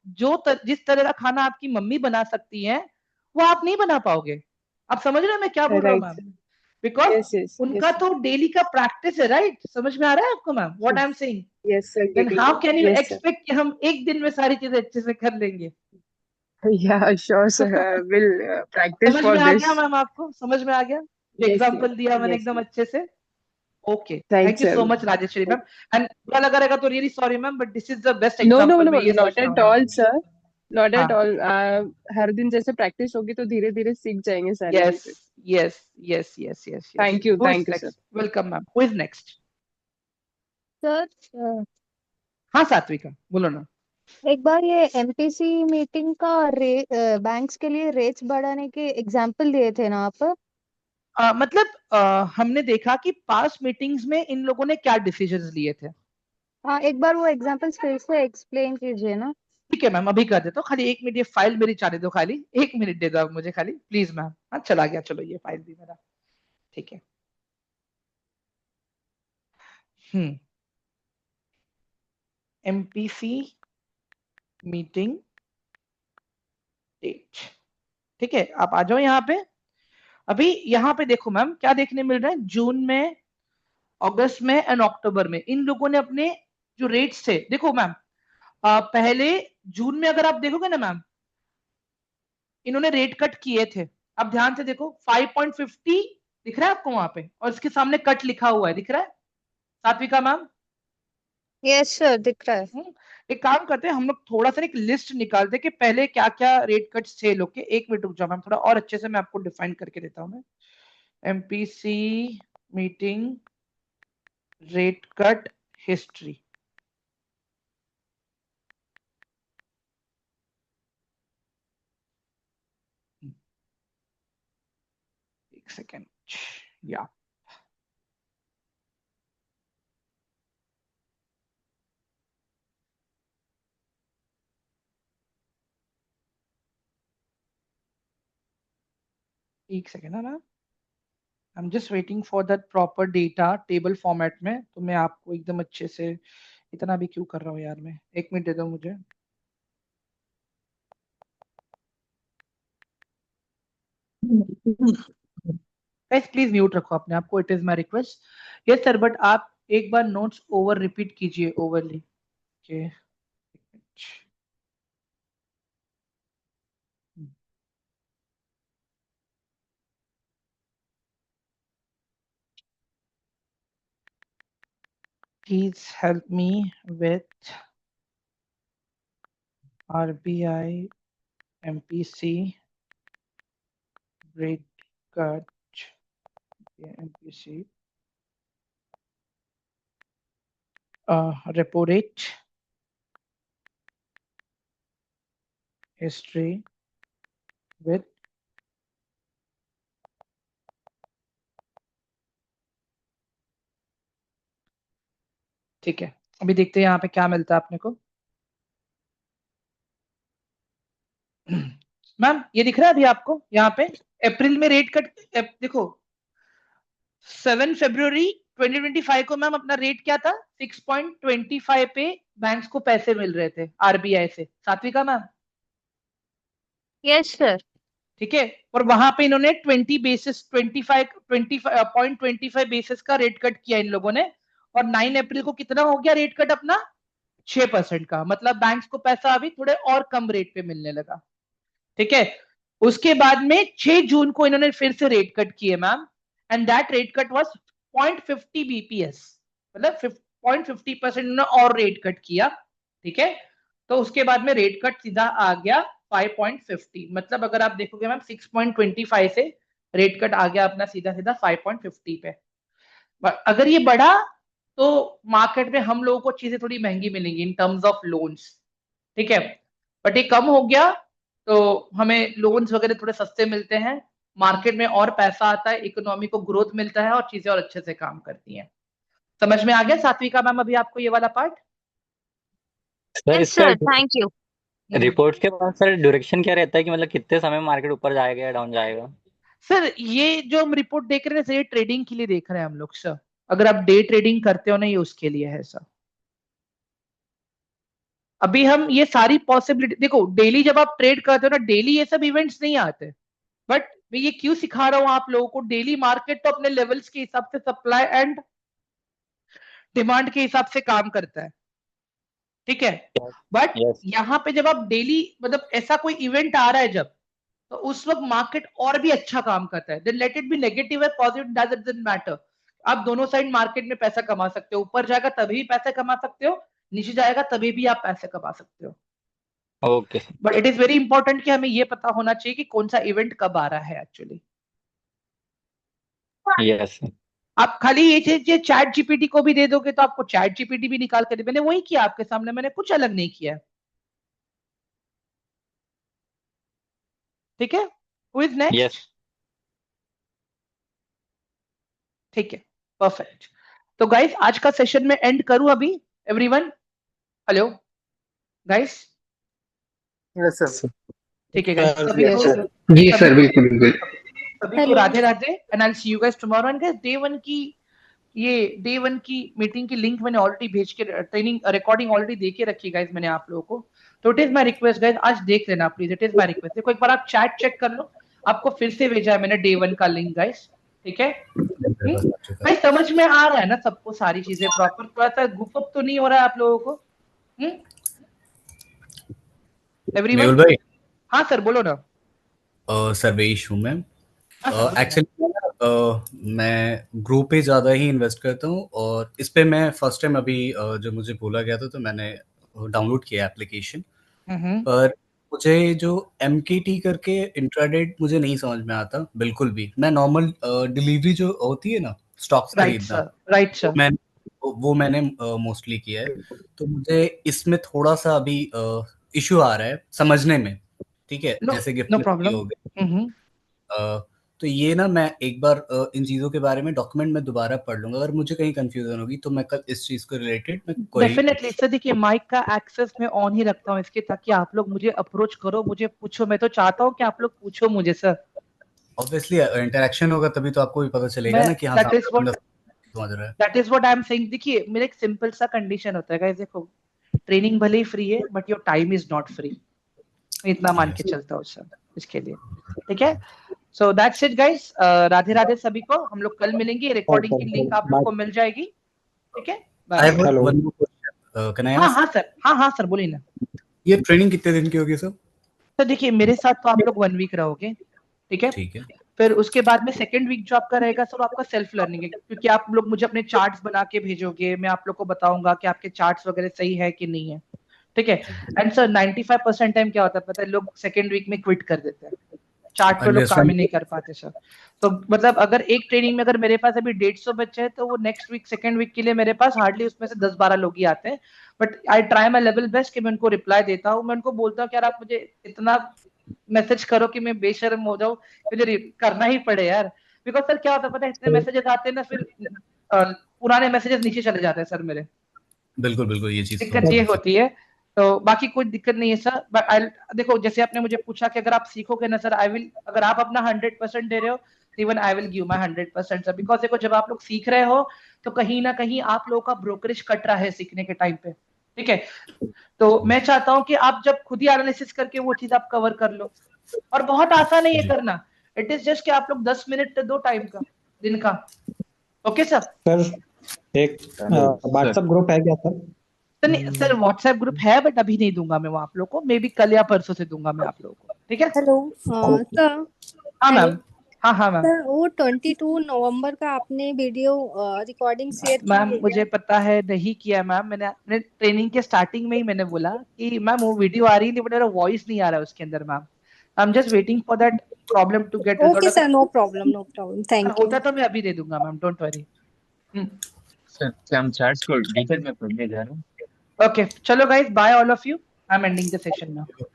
जिस तरह का खाना आपकी मम्मी बना सकती है वो आप नहीं बना पाओगे। आप समझ रहे हो मैं क्या बोल रहा हूँ right ma'am? Because yes yes उनका तो डेली का प्रैक्टिस है, राइट? समझ में आ रहा है आपको ma'am what I am saying? Yes sir. Then how can you yes sir. Expect कि हम एक दिन में सारी चीजें अच्छे से कर लेंगे? या श्योर सर, विल प्रैक्टिस समझ फॉर में आ दिस। गया मैम? आपको समझ में आ गया? एग्जाम्पल दिया मैंने yes, एकदम अच्छे से। Okay, right, thank you sir. So much Rajeshwari ma'am. And बुरा लगा रहेगा तो really sorry ma'am, but this is the best No, no, example no, मैं ये not सोच रहा at हूँ। all, sir. Not at हाँ, all. हर दिन जैसे प्रैक्टिस होगी तो धीरे धीरे सीख जाएंगे सारी यस चीजें. Yes yes yes yes yes. Thank you, who is thank you, sir. Next? Welcome ma'am, who is next? Sir, हाँ सात्विका, बोलो ना। एक बार ये एमपीसी मीटिंग का बैंक्स के लिए रेट्स बढ़ाने के एग्जाम्पल दिए थे ना आप? मतलब हमने देखा कि पास्ट मीटिंग्स में इन लोगों ने क्या डिसीजंस लिए थे। हाँ, एक बार वो एग्जाम्पल्स फिर से एक्सप्लेन कीजिए ना। ठीक है मैम, अभी कर देता हूँ। खाली 1 मिनट, ये फाइल मेरी चाहने दो, खाली 1 मिनट दे दो आप मुझे खाली, प्लीज मैम। हाँ चला गया, चलो ये फाइल भी मेरा। ठीक है। हम्म। MPC meeting date. ठीक है, आप आ जाओ यहाँ पे। अभी यहाँ पे देखो मैम, क्या देखने मिल रहा है, जून में, अगस्त में एंड अक्टूबर में इन लोगों ने अपने जो रेट्स थे, देखो मैम, पहले जून में अगर आप देखोगे ना मैम, इन्होंने रेट कट किए थे। अब ध्यान से देखो, 5.50 दिख रहा है आपको वहां पे, और इसके सामने कट लिखा हुआ है, दिख रहा है सात्विका मैम? यस सर, दिख रहा है। एक काम करते हैं हम लोग, थोड़ा सा एक लिस्ट निकालते हैं कि पहले क्या क्या रेट कट्स थे लोग के। 1 मिनट रुक जाओ मैम, थोड़ा और अच्छे से मैं आपको डिफाइन करके देता हूँ मैं। MPC meeting rate cut history. एक सेकेंड, या एक सेकेंड है ना, आई am just waiting for that proper data table format में, तो मैं आपको एकदम अच्छे से, इतना भी क्यों कर रहा हूँ यार मैं, 1 मिनट दे दो मुझे। गाइस प्लीज म्यूट रखो अपने आप को, it is my request. Yes sir, but आप एक बार नोट्स ओवर रिपीट कीजिए, overly. Okay. Please help me with RBI MPC rate cut, MPC repo rate history with ठीक है। अभी देखते हैं यहाँ पे क्या मिलता है अपने को। मैम ये दिख रहा है अभी आपको यहाँ पे, अप्रैल में रेट कट, देखो 7 फरवरी 2025 को मैम अपना रेट क्या था, 6.25 पे बैंक्स को पैसे मिल रहे थे आरबीआई से, सात्विका मैम? Yes sir. ठीक है, और वहां पे इन्होंने 20.25 बेसिस का रेट कट किया इन लोगों ने, और 9 अप्रैल को कितना हो गया रेट कट अपना, 6% का। मतलब बैंक्स को पैसा अभी थोड़े और कम रेट पे मिलने लगा। ठीक है, उसके बाद में 6 जून को इन्होंने फिर से रेट कट किए ma'am, and that rate cut was 0.50 BPS, मतलब 0.50% इन्होंने और रेट कट किया। ठीक है, तो उसके बाद में रेट कट सीधा आ गया 5.50। मतलब अगर आप देखोगे मैम, 6.25 से रेट कट आ गया अपना सीधा सीधा 5.50 पे। अगर ये बढ़ा तो मार्केट में हम लोगों को चीजें थोड़ी महंगी मिलेंगी इन टर्म्स ऑफ लोन्स। ठीक है, बट ये कम हो गया तो हमें लोन्स वगैरह थोड़े सस्ते मिलते हैं, मार्केट में और पैसा आता है, इकोनॉमी को ग्रोथ मिलता है, और चीजें और अच्छे से काम करती हैं। समझ में आ गया सात्विका मैम अभी आपको ये वाला पार्ट? सर यस इसका सर, थैंक यू। रिपोर्ट्स के बाद सर ड्यूरेक्शन क्या रहता है कि मतलब कितने समय मार्केट ऊपर जाएगा या डाउन जाएगा? सर ये जो हम रिपोर्ट देख रहे हैं सर, ये ट्रेडिंग के लिए देख रहे हैं हम लोग सर। अगर आप डे ट्रेडिंग करते हो ना, ये उसके लिए है सर। अभी हम ये सारी पॉसिबिलिटी देखो, डेली जब आप ट्रेड करते हो ना, डेली ये सब इवेंट्स नहीं आते। बट मैं ये क्यों सिखा रहा हूं आप लोगों को, डेली मार्केट तो अपने लेवल्स के हिसाब से, सप्लाई एंड डिमांड के हिसाब से काम करता है। ठीक है, बट यस। यहां पे जब आप डेली, मतलब ऐसा कोई इवेंट आ रहा है जब, तो उस वक्त मार्केट और भी अच्छा काम करता है। Then let it be negative है पॉजिटिव डजंट मैटर, आप दोनों साइड मार्केट में पैसा कमा सकते हो। ऊपर जाएगा तभी पैसे कमा सकते हो, नीचे जाएगा तभी भी आप पैसे कमा सकते हो। Okay but it is very important कि हमें ये पता होना चाहिए कि कौन सा इवेंट कब आ रहा है एक्चुअली। यस आप खाली ये चीज चैट जीपीटी को भी दे दोगे तो आपको चैट जीपीटी भी निकाल कर दे। मैंने वही किया आपके सामने, मैंने कुछ अलग नहीं किया। ठीक है, हु इज नेक्स्ट? यस ठीक है, परफेक्ट। तो गाइस आज का सेशन में एंड करूं अभी? Everyone hello guys? Yes sir. ठीक है गाइस, सभी यस को सर। जी सभी सर, को बिल्कुल बिल्कुल। सभी को hello. Radhe Radhe and I will see you guys tomorrow. And guys day one की मीटिंग की लिंक मैंने ऑलरेडी भेज के, ट्रेनिंग रिकॉर्डिंग ऑलरेडी दे के रखी गाइस मैंने आप लोगों को। तो it is my request guys, आज देख लेना please, it is my request. देखो एक बार आप चैट चेक कर लो, आपको फिर से भेजा है मैंने डे वन का लिंक गाइस। ठीक है भाई, समझ में आ रहा है ना सबको सारी चीजें प्रॉपर? थोड़ा सा गुफअप तो नहीं हो रहा है आप लोगों को? एवरीवन? मेहुल भाई, हाँ सर बोलो ना। सर्वेश हूँ मैं। हाँ सर, बोलो ना। एक्चुअली मैं ग्रुप पे ज़्यादा ही इन्वेस्ट करता हूँ और इस पे मैं फर्स्ट टाइम अभी जब मुझे बोला गया था तो मैंने डाउनलोड किया एप्लीकेशन। पर मुझे जो MKT करके इंट्राडे मुझे नहीं समझ में आता बिल्कुल भी। मैं नॉर्मल डिलीवरी जो होती है ना, स्टॉक्स राइट खरीदना, सर, राइट सर। वो मैंने मोस्टली किया है। तो मुझे इसमें थोड़ा सा अभी इशू आ रहा है समझने में। ठीक है, जैसे नो गिफ्ट प्रॉब्लम। हो गए। तो ये ना मैं एक बार इन चीजों के बारे में डॉक्यूमेंट में दोबारा पढ़ लूंगा। अगर मुझे कहीं कंफ्यूजन होगी तो मैं कल इस चीज को रिलेटेड मैं कोई डेफिनेटली सर, देखिए माइक का एक्सेस मैं ऑन ही रखता हूँ इसके, ताकि आप लोग मुझे अप्रोच करो, मुझे पूछो। मैं तो चाहता हूँ कि आप लोग पूछो मुझे सर। ऑब्वियसली इंटरेक्शन होगा तभी तो आपको भी पता चलेगा मैं ना कि हाँ दैट इज सामने व्हाट बंदा समझ रहा है। That is what I am saying. देखिए मेरा एक सिंपल सा कंडीशन होता है गाइस, देखो ट्रेनिंग भले ही फ्री है but your time is not free, इतना मान के चलता हूँ सर इसके लिए। ठीक है, so that's it guys. Radhe Radhe सभी को, हम लोग कल मिलेंगे। रिकॉर्डिंग की लिंक आप लोग को मिल जाएगी। ठीक है, I bye. Have one more question, can I हाँ आस्क? हाँ सर, हाँ सर बोलिए ना। ये ट्रेनिंग कितने दिन की होगी सर? तो देखिए मेरे साथ तो आप लोग 1 वीक रहोगे। ठीक है, ठीक है। फिर उसके बाद में सेकंड वीक जो आपका रहेगा सर, आपका सेल्फ लर्निंग है, क्योंकि आप लोग मुझे अपने चार्ट्स बना के भेजोगे, मैं आप लोग को बताऊंगा कि आपके चार्ट्स वगैरह सही है कि नहीं है। ठीक है, एंड सर 95% टाइम क्या होता है पता है, लोग सेकंड वीक में क्विट कर देते हैं, चार्ट पे लोग काम ही नहीं कर पाते सर। तो मतलब अगर एक ट्रेनिंग में अगर मेरे पास अभी 150 बच्चे हैं तो वो नेक्स्ट वीक सेकंड वीक के लिए मेरे पास हार्डली उसमें से 10-12 लोग ही आते हैं। But I try my level best कि मैं उनको रिप्लाई देता हूँ। मैं उनको बोलता हूँ कि यार आप मुझे इतना मैसेज करो कि मैं बेशर्म हो जाऊं, मुझे करना ही पड़े यार। बिकॉज सर क्या होता है पता है, इतने मैसेजेस आते हैं ना, फिर पुराने मैसेजेस नीचे चले जाते हैं सर मेरे। बिल्कुल बिल्कुल, ये चीज दिक्कत ये होती है। तो बाकी कोई दिक्कत नहीं है सर। बट आई देखो, जैसे आपने मुझे पूछा कि अगर आप सीखोगे ना सर, आई विल, अगर आप अपना 100% दे रहे हो even I will give my 100% sir. Because देखो जब आप लोग सीख रहे हो तो कहीं ना कहीं आप लोगों का ब्रोकरेज कट रहा है सीखने के टाइम पे। ठीक है, तो मैं चाहता हूं कि आप जब खुद ही एनालिसिस करके वो चीज आप कवर कर लो। और बहुत आसान है ये करना, इट इज जस्ट कि आप लोग 10 मिनट दो टाइम का, दिन का। Okay sir? सर एक व्हाट्सएप ग्रुप है क्या सर? तो नहीं सर, व्हाट्सएप ग्रुप है बट अभी नहीं दूंगा मैं वो आप लोग को, मे बी कल या परसों से दूंगा मैं आप लोगों को। ठीक है? Hello sir. हाँ हेलो मैम। हाँ मैम। सर, वो 22 नवंबर का आपने वीडियो रिकॉर्डिंग शेयर की मैम है मुझे क्या? पता है नहीं किया मैम, मैंने अपने ट्रेनिंग के स्टार्टिंग में ही मैंने बोला कि मैम वो वीडियो आ रही है बट मेरा वॉइस नहीं आ रहा है उसके अंदर ma'am. I am just waiting for that problem to get okay resolve. Sir, no problem no problem, अगर थैंक यू। होता तो मैं अभी दे दूंगा मैम, डोंट वरी। सर क्या हम चार्ट्स को डिटेल में पढ़ने जा रहे हैं? ओके चलो guys, bye all of you, I am ending the session now.